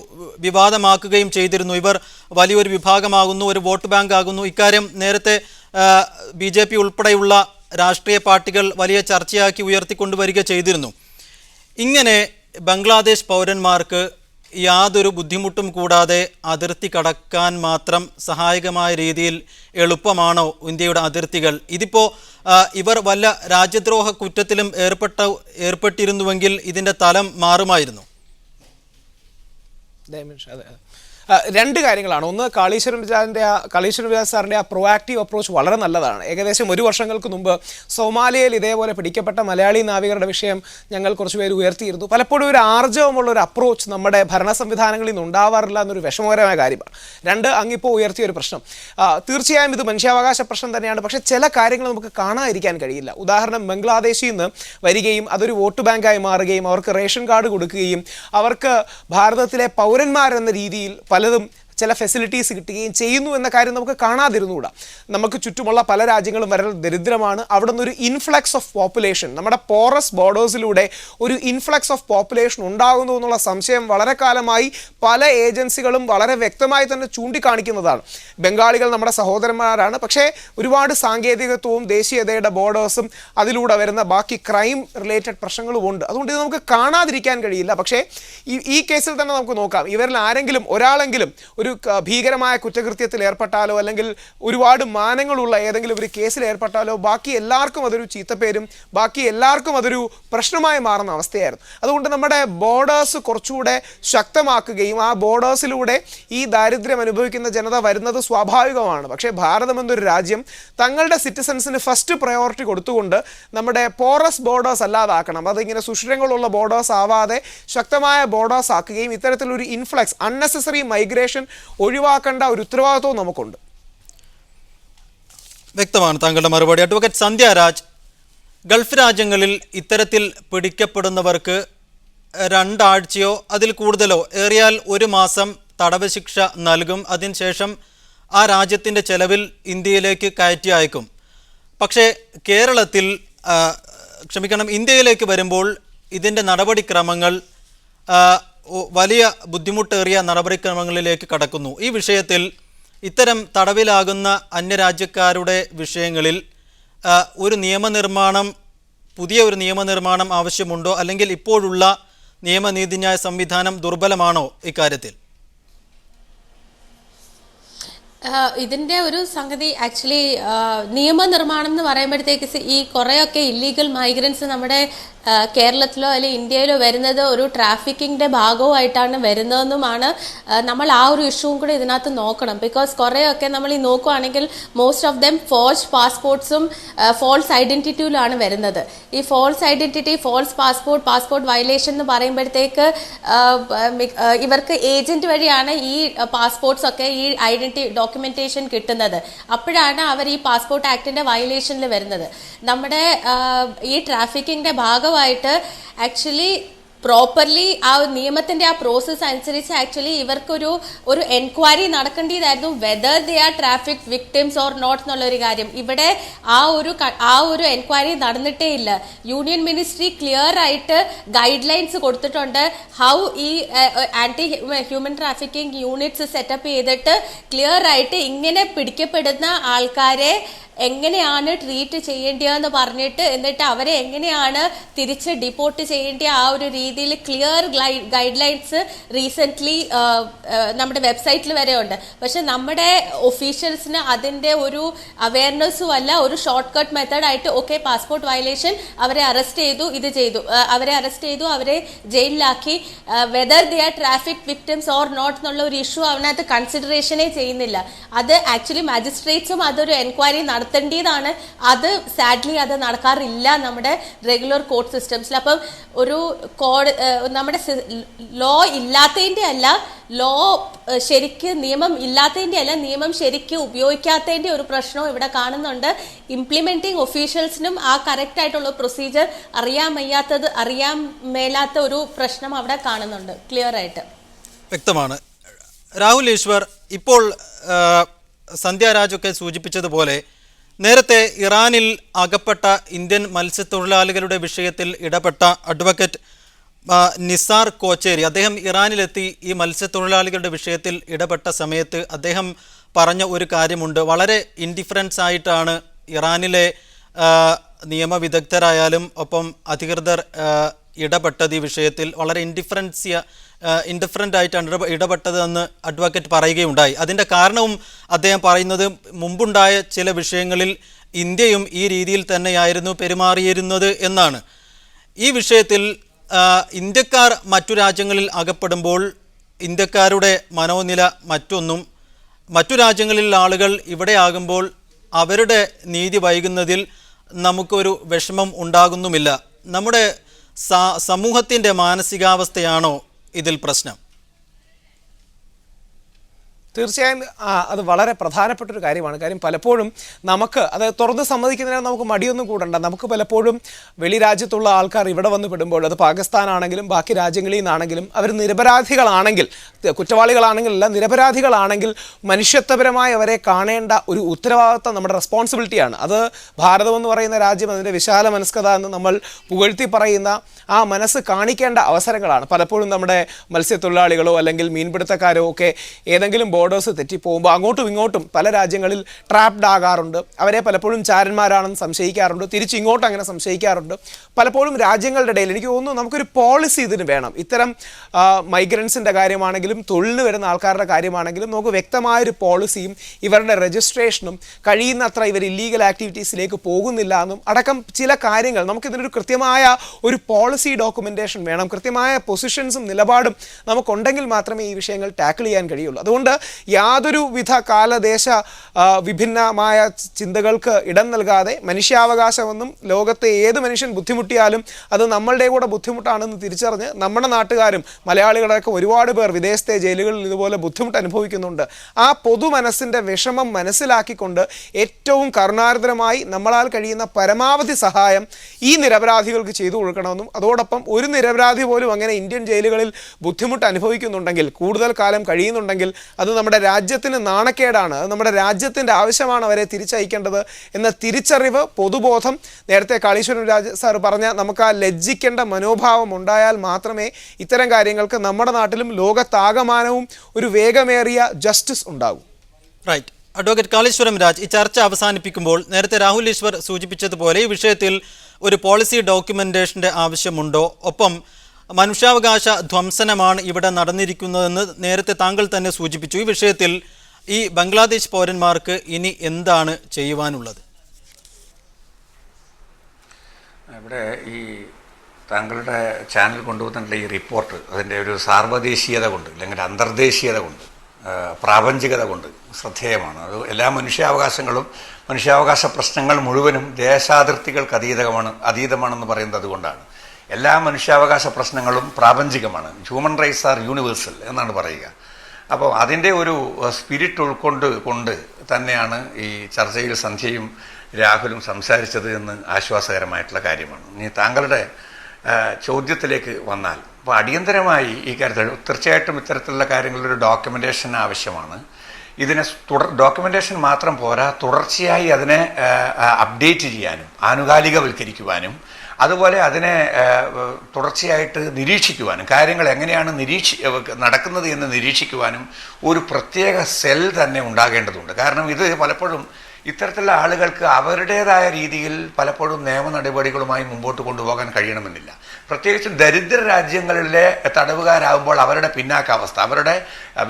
വിവാദമാക്കുകയും ചെയ്തിരുന്നു. ഇവർ വലിയൊരു വിഭാഗമാകുന്നു, ഒരു വോട്ട് ബാങ്ക് ആകുന്നു. ഇക്കാര്യം നേരത്തെ BJP ഉൾപ്പെടെയുള്ള രാഷ്ട്രീയ പാർട്ടികൾ വലിയ ചർച്ചയാക്കി ഉയർത്തിക്കൊണ്ടുവരിക ചെയ്തിരുന്നു. ഇങ്ങനെ ബംഗ്ലാദേശ് പൗരന്മാർക്ക് യാതൊരു ബുദ്ധിമുട്ടും കൂടാതെ അതിർത്തി കടക്കാൻ മാത്രം സഹായകമായ രീതിയിൽ എളുപ്പമാണോ ഇന്ത്യയുടെ അതിർത്തികൾ? ഇതിപ്പോൾ ഇവർ വല്ല രാജ്യദ്രോഹ കുറ്റത്തിലും ഏർപ്പെട്ടിരുന്നുവെങ്കിൽ ഇതിൻ്റെ തലം മാറുമായിരുന്നു. രണ്ട് കാര്യങ്ങളാണ്. ഒന്ന്, കാളീശ്വരം രാജ് സാറിൻ്റെ ആ പ്രൊആക്റ്റീവ് അപ്രോച്ച് വളരെ നല്ലതാണ്. ഏകദേശം 1 വർഷങ്ങൾക്ക് മുമ്പ് സോമാലിയയിൽ ഇതേപോലെ പിടിക്കപ്പെട്ട മലയാളി നാവികരുടെ വിഷയം ഞങ്ങൾ കുറച്ചുപേർ ഉയർത്തിയിരുന്നു. പലപ്പോഴും ഒരു ആർജവമുള്ള ഒരു അപ്രോച്ച് നമ്മുടെ ഭരണ സംവിധാനങ്ങളിൽ നിന്ന് ഉണ്ടാവാറില്ല എന്നൊരു വിഷമകരമായ കാര്യമാണ്. രണ്ട്, അങ്ങിപ്പോൾ ഉയർത്തിയൊരു പ്രശ്നം തീർച്ചയായും ഇത് മനുഷ്യാവകാശ പ്രശ്നം തന്നെയാണ്. പക്ഷേ ചില കാര്യങ്ങൾ നമുക്ക് കാണാതിരിക്കാൻ കഴിയില്ല. ഉദാഹരണം, ബംഗ്ലാദേശിൽ നിന്ന് വരികയും അതൊരു വോട്ട് ബാങ്കായി മാറുകയും അവർക്ക് റേഷൻ കാർഡ് കൊടുക്കുകയും അവർക്ക് ഭാരതത്തിലെ പൗരന്മാരെന്ന രീതിയിൽ പലതും ചില ഫെസിലിറ്റീസ് കിട്ടുകയും ചെയ്യുന്നു എന്ന കാര്യം നമുക്ക് കാണാതിരുന്നുകൂടാ. നമുക്ക് ചുറ്റുമുള്ള പല രാജ്യങ്ങളും വളരെ ദരിദ്രമാണ്. അവിടെ നിന്നൊരു ഇൻഫ്ലക്സ് ഓഫ് പോപ്പുലേഷൻ, നമ്മുടെ പോറസ് ബോർഡേഴ്സിലൂടെ ഒരു ഇൻഫ്ലക്സ് ഓഫ് പോപ്പുലേഷൻ ഉണ്ടാകുന്നു എന്നുള്ള സംശയം വളരെ കാലമായി പല ഏജൻസികളും വളരെ വ്യക്തമായി തന്നെ ചൂണ്ടിക്കാണിക്കുന്നതാണ്. ബംഗാളികൾ നമ്മുടെ സഹോദരന്മാരാണ്, പക്ഷേ ഒരുപാട് സാങ്കേതികത്വവും ദേശീയതയുടെ ബോർഡേഴ്സും അതിലൂടെ വരുന്ന ബാക്കി ക്രൈം റിലേറ്റഡ് പ്രശ്നങ്ങളും ഉണ്ട്. അതുകൊണ്ട് ഇത് നമുക്ക് കാണാതിരിക്കാൻ കഴിയില്ല. പക്ഷേ ഈ കേസിൽ തന്നെ നമുക്ക് നോക്കാം, ഇവരിൽ ആരെങ്കിലും ഒരാളെങ്കിലും ഒരു ഭീകരമായ കുറ്റകൃത്യത്തിൽ ഏർപ്പെട്ടാലോ അല്ലെങ്കിൽ ഒരുപാട് മാനങ്ങളുള്ള ഏതെങ്കിലും ഒരു കേസിൽ ഏർപ്പെട്ടാലോ ബാക്കി എല്ലാവർക്കും അതൊരു ചീത്തപ്പേരും ബാക്കി എല്ലാവർക്കും അതൊരു പ്രശ്നമായി മാറുന്ന അവസ്ഥയായിരുന്നു. അതുകൊണ്ട് നമ്മുടെ ബോർഡേഴ്സ് കുറച്ചുകൂടെ ശക്തമാക്കുകയും ആ ബോർഡേഴ്സിലൂടെ ഈ ദാരിദ്ര്യം അനുഭവിക്കുന്ന ജനത വരുന്നത് സ്വാഭാവികമാണ്. പക്ഷേ ഭാരതം എന്നൊരു രാജ്യം തങ്ങളുടെ സിറ്റിസൺസിന് ഫസ്റ്റ് പ്രയോറിറ്റി കൊടുത്തുകൊണ്ട് നമ്മുടെ പോറസ് ബോർഡേഴ്സ് അല്ലാതാക്കണം, അതിങ്ങനെ സുഷിരങ്ങളുള്ള ബോർഡേഴ്സ് ആവാതെ ശക്തമായ ബോർഡേഴ്സ് ആക്കുകയും ഇത്തരത്തിലൊരു ഇൻഫ്ലക്സ് അൺനെസസറി മൈഗ്രേഷൻ ഒഴിവാക്കേണ്ട ഒരു ഉത്തരവാദിത്വവും നമുക്കുണ്ട്. വ്യക്തമാണ് താങ്കളുടെ മറുപടി. അഡ്വക്കേറ്റ് സന്ധ്യ രാജ്, ഗൾഫ് രാജ്യങ്ങളിൽ ഇത്തരത്തിൽ പിടിക്കപ്പെടുന്നവർക്ക് 2 ആഴ്ചയോ അതിൽ കൂടുതലോ ഏറിയാൽ 1 മാസം തടവ് ശിക്ഷ നൽകും. അതിനുശേഷം ആ രാജ്യത്തിൻ്റെ ചെലവിൽ ഇന്ത്യയിലേക്ക് കയറ്റി അയക്കും. പക്ഷേ കേരളത്തിൽ ഇന്ത്യയിലേക്ക് വരുമ്പോൾ ഇതിൻ്റെ നടപടിക്രമങ്ങൾ വലിയ ബുദ്ധിമുട്ടേറിയ നടപടിക്രമങ്ങളിലേക്ക് കടക്കുന്നു. ഈ വിഷയത്തിൽ ഇത്തരം തടവിലാകുന്ന അന്യരാജ്യക്കാരുടെ വിഷയങ്ങളിൽ പുതിയ ഒരു നിയമനിർമ്മാണം ആവശ്യമുണ്ടോ, അല്ലെങ്കിൽ ഇപ്പോഴുള്ള നിയമനീതിന്യായ സംവിധാനം ദുർബലമാണോ ഇക്കാര്യത്തിൽ? ഇതിൻ്റെ ഒരു സംഗതി ആക്ച്വലി നിയമനിർമ്മാണം എന്ന് പറയുമ്പോഴത്തേക്ക് ഈ കുറേയൊക്കെ ഇല്ലീഗൽ മൈഗ്രൻസ് നമ്മുടെ കേരളത്തിലോ അല്ലെങ്കിൽ ഇന്ത്യയിലോ വരുന്നത് ഒരു ട്രാഫിക്കിങ്ങിൻ്റെ ഭാഗവുമായിട്ടാണ് വരുന്നതെന്നുമാണ് നമ്മൾ ആ ഒരു ഇഷ്യൂവും കൂടെ ഇതിനകത്ത് നോക്കണം. ബിക്കോസ് കുറേയൊക്കെ നമ്മൾ ഈ നോക്കുകയാണെങ്കിൽ മോസ്റ്റ് ഓഫ് ദം ഫോൾസ് പാസ്പോർട്ട്സും ഫോൾസ് ഐഡൻറ്റിറ്റിയിലാണ് വരുന്നത്. ഈ false identity, false passport violation എന്ന് പറയുമ്പോഴത്തേക്ക് ഇവർക്ക് ഏജൻറ്റ് വഴിയാണ് ഈ പാസ്പോർട്ട്സ് ഒക്കെ ഈ ഐഡൻറ്റിറ്റി ഡോക്യുമെന്റേഷൻ കിട്ടുന്നത്. അപ്പോഴാണ് അവർ ഈ പാസ്പോർട്ട് ആക്ടിന്റെ വയലേഷനിൽ വരുന്നത്. നമ്മുടെ ഈ ട്രാഫിക്കിങ്ങിന്റെ ഭാഗമായിട്ട് ആക്ച്വലി പ്രോപ്പർലി ആ നിയമത്തിന്റെ ആ പ്രോസസ്സ് അനുസരിച്ച് ആക്ച്വലി ഇവർക്കൊരു എൻക്വയറി നടക്കേണ്ടതായിരുന്നു, whether they are traffic victims or not എന്നുള്ളൊരു കാര്യം. ഇവിടെ ആ ഒരു എൻക്വയറി നടന്നിട്ടേ ഇല്ല. യൂണിയൻ മിനിസ്ട്രി ക്ലിയർ ആയിട്ട് ഗൈഡ് ലൈൻസ് കൊടുത്തിട്ടുണ്ട്. ഹൗ ഈ anti human trafficking units set up ചെയ്തിട്ട് ക്ലിയർ ആയിട്ട് ഇങ്ങനെ പിടിക്കപ്പെടുന്ന ആൾക്കാരെ എങ്ങനെയാണ് ട്രീറ്റ് ചെയ്യേണ്ടതെന്ന് പറഞ്ഞിട്ട്, എന്നിട്ട് അവരെ എങ്ങനെയാണ് തിരിച്ച് ഡിപ്പോർട്ട് ചെയ്യേണ്ട ആ ഒരു രീതിയിൽ ക്ലിയർ ഗൈഡ് ലൈൻസ് റീസെൻ്റ്ലി നമ്മുടെ വെബ്സൈറ്റിൽ വരെ ഉണ്ട്. പക്ഷെ നമ്മുടെ ഒഫീഷ്യൽസിന് അതിൻ്റെ ഒരു അവയർനെസ്സും അല്ല, ഒരു ഷോർട്ട് കട്ട് മെത്തേഡായിട്ട് ഓക്കെ പാസ്പോർട്ട് വയലേഷൻ, അവരെ അറസ്റ്റ് ചെയ്തു, അവരെ ജയിലിലാക്കി, whether they are traffic victims or not എന്നുള്ള ഒരു ഇഷ്യൂ അവനകത്ത് കൺസിഡറേഷനേ ചെയ്യുന്നില്ല. അത് ആക്ച്വലി മജിസ്ട്രേറ്റ്സും അതൊരു എൻക്വയറി നടത്തേണ്ടതാണ്. അത് സാഡ്ലി അത് നടക്കാറില്ല നമ്മുടെ റെഗുലർ കോർട്ട് സിസ്റ്റംസിൽ. അപ്പം ഒരു നമ്മുടെ ലോ ഇല്ലാത്തതിൻ്റെ അല്ല, ലോ ശരിക്ക് നിയമം ഇല്ലാത്തതിൻ്റെ അല്ല, നിയമം ശരിക്ക് ഉപയോഗിക്കാത്തതിൻ്റെ ഒരു പ്രശ്നവും ഇവിടെ കാണുന്നുണ്ട്. ഇംപ്ലിമെന്റിംഗ് ഒഫീഷ്യൽസിനും ആ കറക്റ്റ് ആയിട്ടുള്ള പ്രൊസീജിയർ അറിയാൻ മേലാത്ത ഒരു പ്രശ്നം അവിടെ കാണുന്നുണ്ട് ക്ലിയർ ആയിട്ട്. വ്യക്തമാണ്. രാഹുൽ ഈശ്വർ, ഇപ്പോൾ സന്ധ്യ രാജൊക്കെ സൂചിപ്പിച്ചതുപോലെ നേരത്തെ ഇറാനിൽ അകപ്പെട്ട ഇന്ത്യൻ മത്സ്യത്തൊഴിലാളികളുടെ വിഷയത്തിൽ ഇടപെട്ട അഡ്വക്കേറ്റ് നിസാർ കോച്ചേരി, അദ്ദേഹം ഇറാനിലെത്തി ഈ മത്സ്യത്തൊഴിലാളികളുടെ വിഷയത്തിൽ ഇടപെട്ട സമയത്ത് അദ്ദേഹം പറഞ്ഞ ഒരു കാര്യമുണ്ട്. വളരെ ഇൻഡിഫറൻസ് ആയിട്ടാണ് ഇറാനിലെ നിയമവിദഗ്ധരായാലും ഒപ്പം അധികൃതർ ഇടപെട്ടത്. ഈ വിഷയത്തിൽ വളരെ ഇൻഡിഫറൻ്റ് ആയിട്ടാണ് ഇടപെട്ടത് എന്ന് അഡ്വക്കേറ്റ് പറയുകയുണ്ടായി. അതിൻ്റെ കാരണവും അദ്ദേഹം പറയുന്നത് മുമ്പുണ്ടായ ചില വിഷയങ്ങളിൽ ഇന്ത്യയും ഈ രീതിയിൽ തന്നെയായിരുന്നു പെരുമാറിയിരുന്നത് എന്നാണ്. ഈ വിഷയത്തിൽ ഇന്ത്യക്കാർ മറ്റു രാജ്യങ്ങളിൽ അകപ്പെടുമ്പോൾ ഇന്ത്യക്കാരുടെ മനോനില മറ്റൊന്നും, മറ്റു രാജ്യങ്ങളിലെ ആളുകൾ ഇവിടെ ആകുമ്പോൾ അവരുടെ നീതി വൈകുന്നതിൽ നമുക്കൊരു വിഷമം ഉണ്ടാകുന്നുമില്ല. നമ്മുടെ സമൂഹത്തിൻ്റെ മാനസികാവസ്ഥയാണോ ഇതിൽ പ്രശ്നം? തീർച്ചയായും അത് വളരെ പ്രധാനപ്പെട്ടൊരു കാര്യമാണ്. കാര്യം പലപ്പോഴും നമുക്ക് അത് തുറന്ന് സമ്മതിക്കുന്നതിന് നമുക്ക് മടിയൊന്നും കൂടണ്ട. നമുക്ക് പലപ്പോഴും വെളി രാജ്യത്തുള്ള ആൾക്കാർ ഇവിടെ വന്ന് പെടുമ്പോൾ, അത് പാകിസ്ഥാനാണെങ്കിലും ബാക്കി രാജ്യങ്ങളിൽ നിന്നാണെങ്കിലും, അവർ നിരപരാധികളാണെങ്കിൽ, കുറ്റവാളികളാണെങ്കിലല്ല നിരപരാധികളാണെങ്കിൽ മനുഷ്യത്വപരമായി അവരെ കാണേണ്ട ഒരു ഉത്തരവാദിത്തം നമ്മുടെ റെസ്പോൺസിബിലിറ്റിയാണ്. അത് ഭാരതം എന്ന് പറയുന്ന രാജ്യം, അതിൻ്റെ വിശാല മനസ്കത എന്ന് നമ്മൾ പുകഴ്ത്തി പറയുന്ന ആ മനസ്സ് കാണിക്കേണ്ട അവസരങ്ങളാണ്. പലപ്പോഴും നമ്മുടെ മത്സ്യത്തൊഴിലാളികളോ അല്ലെങ്കിൽ മീൻപിടുത്തക്കാരോ ഒക്കെ ഏതെങ്കിലും ബോർഡേഴ്സ് തെറ്റിപ്പോകുമ്പോൾ അങ്ങോട്ടും ഇങ്ങോട്ടും പല രാജ്യങ്ങളിൽ ട്രാപ്ഡ് ആകാറുണ്ട്. അവരെ പലപ്പോഴും ചാരന്മാരാണെന്ന് സംശയിക്കാറുണ്ട്, തിരിച്ചിങ്ങോട്ട് അങ്ങനെ സംശയിക്കാറുണ്ട്. പലപ്പോഴും രാജ്യങ്ങളുടെ ഇടയിൽ എനിക്ക് തോന്നുന്നു നമുക്കൊരു പോളിസി ഇതിന് വേണം. ഇത്തരം മൈഗ്രൻസിൻ്റെ കാര്യമാണെങ്കിലും തൊഴിലിന് വരുന്ന ആൾക്കാരുടെ കാര്യമാണെങ്കിലും നമുക്ക് വ്യക്തമായൊരു പോളിസിയും ഇവരുടെ രജിസ്ട്രേഷനും കഴിയുന്നത്ര ഇവർ ഇല്ലീഗൽ ആക്ടിവിറ്റീസിലേക്ക് പോകുന്നില്ല എന്നും അടക്കം ചില കാര്യങ്ങൾ നമുക്കിതിനൊരു കൃത്യമായ ഒരു പോളിസി ഡോക്യുമെൻറ്റേഷൻ വേണം. കൃത്യമായ പൊസിഷൻസും നിലപാടും നമുക്കുണ്ടെങ്കിൽ മാത്രമേ ഈ വിഷയങ്ങൾ ടാക്കിൾ ചെയ്യാൻ കഴിയുള്ളൂ. അതുകൊണ്ട് യാതൊരു വിധ കാലദേശ വിഭിന്നമായ ചിന്തകൾക്ക് ഇടം നൽകാതെ മനുഷ്യാവകാശമെന്നും ലോകത്തെ ഏത് മനുഷ്യൻ ബുദ്ധിമുട്ടിയാലും അത് നമ്മളുടെ കൂടെ ബുദ്ധിമുട്ടാണെന്ന് തിരിച്ചറിഞ്ഞ് നമ്മുടെ നാട്ടുകാരും മലയാളികളൊക്കെ ഒരുപാട് പേർ വിദേശത്തെ ജയിലുകളിൽ ഇതുപോലെ ബുദ്ധിമുട്ട് അനുഭവിക്കുന്നുണ്ട്. ആ പൊതു മനസ്സിൻ്റെ വിഷമം മനസ്സിലാക്കിക്കൊണ്ട് ഏറ്റവും കരുണാർദ്രമായി നമ്മളാൽ കഴിയുന്ന പരമാവധി സഹായം ഈ നിരപരാധികൾക്ക് ചെയ്തു കൊടുക്കണമെന്നും അതോടൊപ്പം ഒരു നിരപരാധി പോലും അങ്ങനെ ഇന്ത്യൻ ജയിലുകളിൽ ബുദ്ധിമുട്ട് അനുഭവിക്കുന്നുണ്ടെങ്കിൽ, കൂടുതൽ കാലം കഴിയുന്നുണ്ടെങ്കിൽ അത് നമ്മുടെ രാജ്യത്തിന് നാണക്കേടാണ്. അത് നമ്മുടെ രാജ്യത്തിൻ്റെ ആവശ്യമാണ് അവരെ തിരിച്ചയക്കേണ്ടത് എന്ന തിരിച്ചറിവ്, പൊതുബോധം, നേരത്തെ കാളീശ്വരം സാർ പറഞ്ഞ നമുക്ക് ആ ലജ്ജിക്കേണ്ട മനോഭാവം ഉണ്ടായാൽ മാത്രമേ ഇത്തരം കാര്യങ്ങൾക്ക് നമ്മുടെ നാട്ടിലും ലോകത്താകമാനവും ഒരു വേഗമേറിയ ജസ്റ്റിസ് ഉണ്ടാകും. റൈറ്റ്. അഡ്വക്കേറ്റ് കാളീശ്വരം രാജ്, ഈ ചർച്ച അവസാനിപ്പിക്കുമ്പോൾ നേരത്തെ രാഹുൽ ഈശ്വർ സൂചിപ്പിച്ചതുപോലെ ഈ വിഷയത്തിൽ ഒരു പോളിസി ഡോക്യുമെന്റേഷന്റെ ആവശ്യമുണ്ടോ? ഒപ്പം മനുഷ്യാവകാശ ധ്വംസനമാണ് ഇവിടെ നടന്നിരിക്കുന്നതെന്ന് നേരത്തെ താങ്കൾ തന്നെ സൂചിപ്പിച്ചു. ഈ വിഷയത്തിൽ ഈ ബംഗ്ലാദേശ് പൗരന്മാർക്ക് ഇനി എന്താണ് ചെയ്യുവാനുള്ളത്? ഇവിടെ ഈ താങ്കളുടെ ചാനൽ കൊണ്ടുവന്നിട്ടുള്ള ഈ റിപ്പോർട്ട് അതിൻ്റെ ഒരു സാർവദേശീയത കൊണ്ട്, അല്ലെങ്കിൽ അന്തർദേശീയത കൊണ്ട്, പ്രാപഞ്ചികത കൊണ്ട് ശ്രദ്ധേയമാണ്. അത് എല്ലാ മനുഷ്യാവകാശങ്ങളും, മനുഷ്യാവകാശ പ്രശ്നങ്ങൾ മുഴുവനും ദേശാതിർത്തികൾക്ക് അതീതമാണെന്ന് പറയുന്നത് അതുകൊണ്ടാണ്. എല്ലാ മനുഷ്യാവകാശ പ്രശ്നങ്ങളും പ്രാപഞ്ചികമാണ്. ഹ്യൂമൻ റൈറ്റ്സ് ആർ യൂണിവേഴ്സൽ എന്നാണ് പറയുക. അപ്പോൾ അതിൻ്റെ ഒരു സ്പിരിറ്റ് ഉൾക്കൊണ്ട് തന്നെയാണ് ഈ ചർച്ചയിൽ സന്ധ്യയും രാഹുലും സംസാരിച്ചത് എന്ന് ആശ്വാസകരമായിട്ടുള്ള കാര്യമാണ്. ഇനി താങ്കളുടെ ചോദ്യത്തിലേക്ക് വന്നാൽ, അപ്പോൾ അടിയന്തരമായി ഈ കാര്യത്തിൽ തീർച്ചയായിട്ടും ഇത്തരത്തിലുള്ള കാര്യങ്ങളിലൊരു ഡോക്യുമെൻറ്റേഷൻ ആവശ്യമാണ്. ഇതിനെ ഡോക്യുമെൻറ്റേഷൻ മാത്രം പോരാ, തുടർച്ചയായി അതിനെ അപ്ഡേറ്റ് ചെയ്യാനും ആനുകാലികവൽക്കരിക്കുവാനും അതുപോലെ അതിനെ തുടർച്ചയായിട്ട് നിരീക്ഷിക്കുവാനും, കാര്യങ്ങൾ എങ്ങനെയാണ് നടക്കുന്നത് എന്ന് നിരീക്ഷിക്കുവാനും ഒരു പ്രത്യേക സെൽ തന്നെ ഉണ്ടാകേണ്ടതുണ്ട്. കാരണം ഇത് പലപ്പോഴും ഇത്തരത്തിലുള്ള ആളുകൾക്ക് അവരുടേതായ രീതിയിൽ പലപ്പോഴും നിയമ നടപടികളുമായി മുമ്പോട്ട് കൊണ്ടുപോകാൻ കഴിയണമെന്നില്ല. പ്രത്യേകിച്ചും ദരിദ്ര രാജ്യങ്ങളിലെ തടവുകാരാകുമ്പോൾ അവരുടെ പിന്നാക്കാവസ്ഥ, അവരുടെ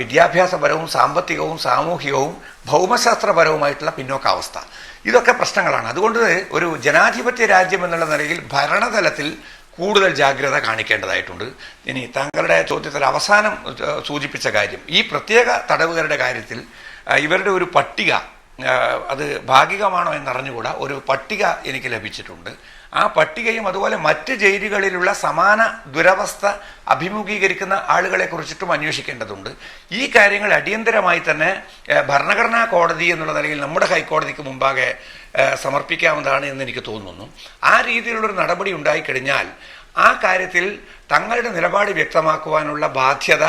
വിദ്യാഭ്യാസപരവും സാമ്പത്തികവും സാമൂഹികവും ഭൗമശാസ്ത്രപരവുമായിട്ടുള്ള പിന്നോക്കാവസ്ഥ, ഇതൊക്കെ പ്രശ്നങ്ങളാണ്. അതുകൊണ്ട് ഒരു ജനാധിപത്യ രാജ്യം എന്നുള്ള നിലയിൽ ഭരണതലത്തിൽ കൂടുതൽ ജാഗ്രത കാണിക്കേണ്ടതായിട്ടുണ്ട്. ഇനി താങ്കളുടെ ചോദ്യത്തിൽ അവസാനം സൂചിപ്പിച്ച കാര്യം, ഈ പ്രത്യേക തടവുകാരുടെ കാര്യത്തിൽ ഇവരുടെ ഒരു പട്ടിക, അത് ഭാഗികമാണോ എന്നറിഞ്ഞുകൂടാ, ഒരു പട്ടിക എനിക്ക് ലഭിച്ചിട്ടുണ്ട്. ആ പട്ടികയും അതുപോലെ മറ്റ് ജയിലുകളിലുള്ള സമാന ദുരവസ്ഥ അഭിമുഖീകരിക്കുന്ന ആളുകളെ കുറിച്ചിട്ടും അന്വേഷിക്കേണ്ടതുണ്ട്. ഈ കാര്യങ്ങൾ അടിയന്തരമായി തന്നെ ഭരണഘടനാ കോടതി എന്നുള്ള നിലയിൽ നമ്മുടെ ഹൈക്കോടതിക്ക് മുമ്പാകെ സമർപ്പിക്കാവുന്നതാണ് എന്ന് എനിക്ക് തോന്നുന്നു. ആ രീതിയിലുള്ളൊരു നടപടി ഉണ്ടായിക്കഴിഞ്ഞാൽ ആ കാര്യത്തിൽ തങ്ങളുടെ നിലപാട് വ്യക്തമാക്കുവാനുള്ള ബാധ്യത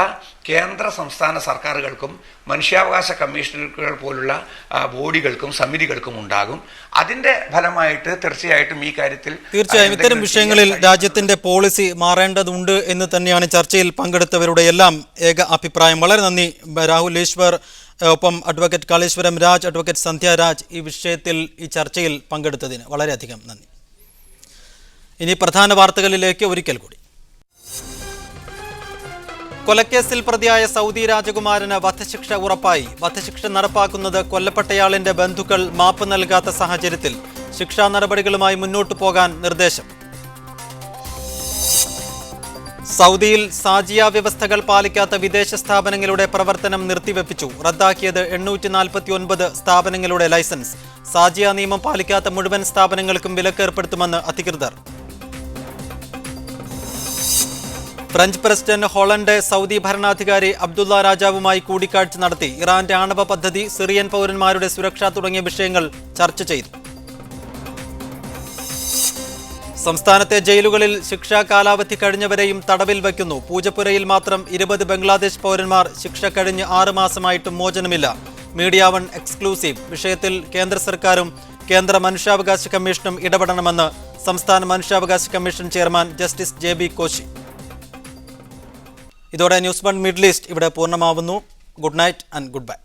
കേന്ദ്ര സംസ്ഥാന സർക്കാരുകൾക്കും മനുഷ്യാവകാശ കമ്മീഷനുകൾ പോലുള്ള ബോഡികൾക്കും സമിതികൾക്കും ഉണ്ടാകും. അതിന്റെ ഫലമായിട്ട് തീർച്ചയായിട്ടും ഈ കാര്യത്തിൽ ഇത്തരം വിഷയങ്ങളിൽ രാജ്യത്തിന്റെ പോളിസി മാറേണ്ടതുണ്ട് എന്ന് തന്നെയാണ് ചർച്ചയിൽ പങ്കെടുത്തവരുടെ എല്ലാം ഏക അഭിപ്രായം. വളരെ നന്ദി രാഹുൽ ഈശ്വർ, ഒപ്പം അഡ്വക്കേറ്റ് കാളീശ്വരം രാജ്, അഡ്വക്കേറ്റ് സന്ധ്യ രാജ്, ഈ വിഷയത്തിൽ ഈ ചർച്ചയിൽ പങ്കെടുത്തതിന് വളരെയധികം നന്ദി. ഇനി പ്രധാന വാർത്തകളിലേക്ക് ഒരിക്കൽ കൂടി. കൊലക്കേസിൽ പ്രതിയായ സൗദി രാജകുമാരന് വധശിക്ഷ ഉറപ്പായി. വധശിക്ഷ നടപ്പാക്കുന്നത് കൊല്ലപ്പെട്ടയാളിന്റെ ബന്ധുക്കൾ മാപ്പ് നൽകാത്ത സാഹചര്യത്തിൽ ശിക്ഷാ നടപടികളുമായി മുന്നോട്ടു പോകാൻ നിർദ്ദേശം. സൗദിയിൽ സാജിയ വ്യവസ്ഥകൾ പാലിക്കാത്ത വിദേശ സ്ഥാപനങ്ങളുടെ പ്രവർത്തനം നിർത്തിവെപ്പിച്ചു. റദ്ദാക്കിയത് 849 സ്ഥാപനങ്ങളുടെ ലൈസൻസ്. സാജിയ നിയമം പാലിക്കാത്ത മുഴുവൻ സ്ഥാപനങ്ങൾക്കും വിലക്കേർപ്പെടുത്തുമെന്ന് അധികൃതർ. ഫ്രഞ്ച് പ്രസിഡന്റ് ഹോളണ്ട് സൗദി ഭരണാധികാരി അബ്ദുള്ള രാജാവുമായി കൂടിക്കാഴ്ച നടത്തി. ഇറാന്റെ ആണവ പദ്ധതി, സിറിയൻ പൗരന്മാരുടെ സുരക്ഷ തുടങ്ങിയ വിഷയങ്ങൾ ചർച്ച ചെയ്തു. സംസ്ഥാനത്തെ ജയിലുകളിൽ ശിക്ഷാ കാലാവധി കഴിഞ്ഞവരെയും തടവിൽ വയ്ക്കുന്നു. പൂജപ്പുരയിൽ മാത്രം 20 ബംഗ്ലാദേശ് പൗരന്മാർ ശിക്ഷ കഴിഞ്ഞ് 6 മാസമായിട്ടും മോചനമില്ല. Media one exclusive. വിഷയത്തിൽ കേന്ദ്ര സർക്കാരും കേന്ദ്ര മനുഷ്യാവകാശ കമ്മീഷനും ഇടപെടണമെന്ന് സംസ്ഥാന മനുഷ്യാവകാശ കമ്മീഷൻ ചെയർമാൻ ജസ്റ്റിസ് JB കോശി. ഇതോടെ ന്യൂസ് 1 മിഡിൽ ഈസ്റ്റ് ഇവിടെ പൂർണ്ണമാവുന്നു. Good night and good bye.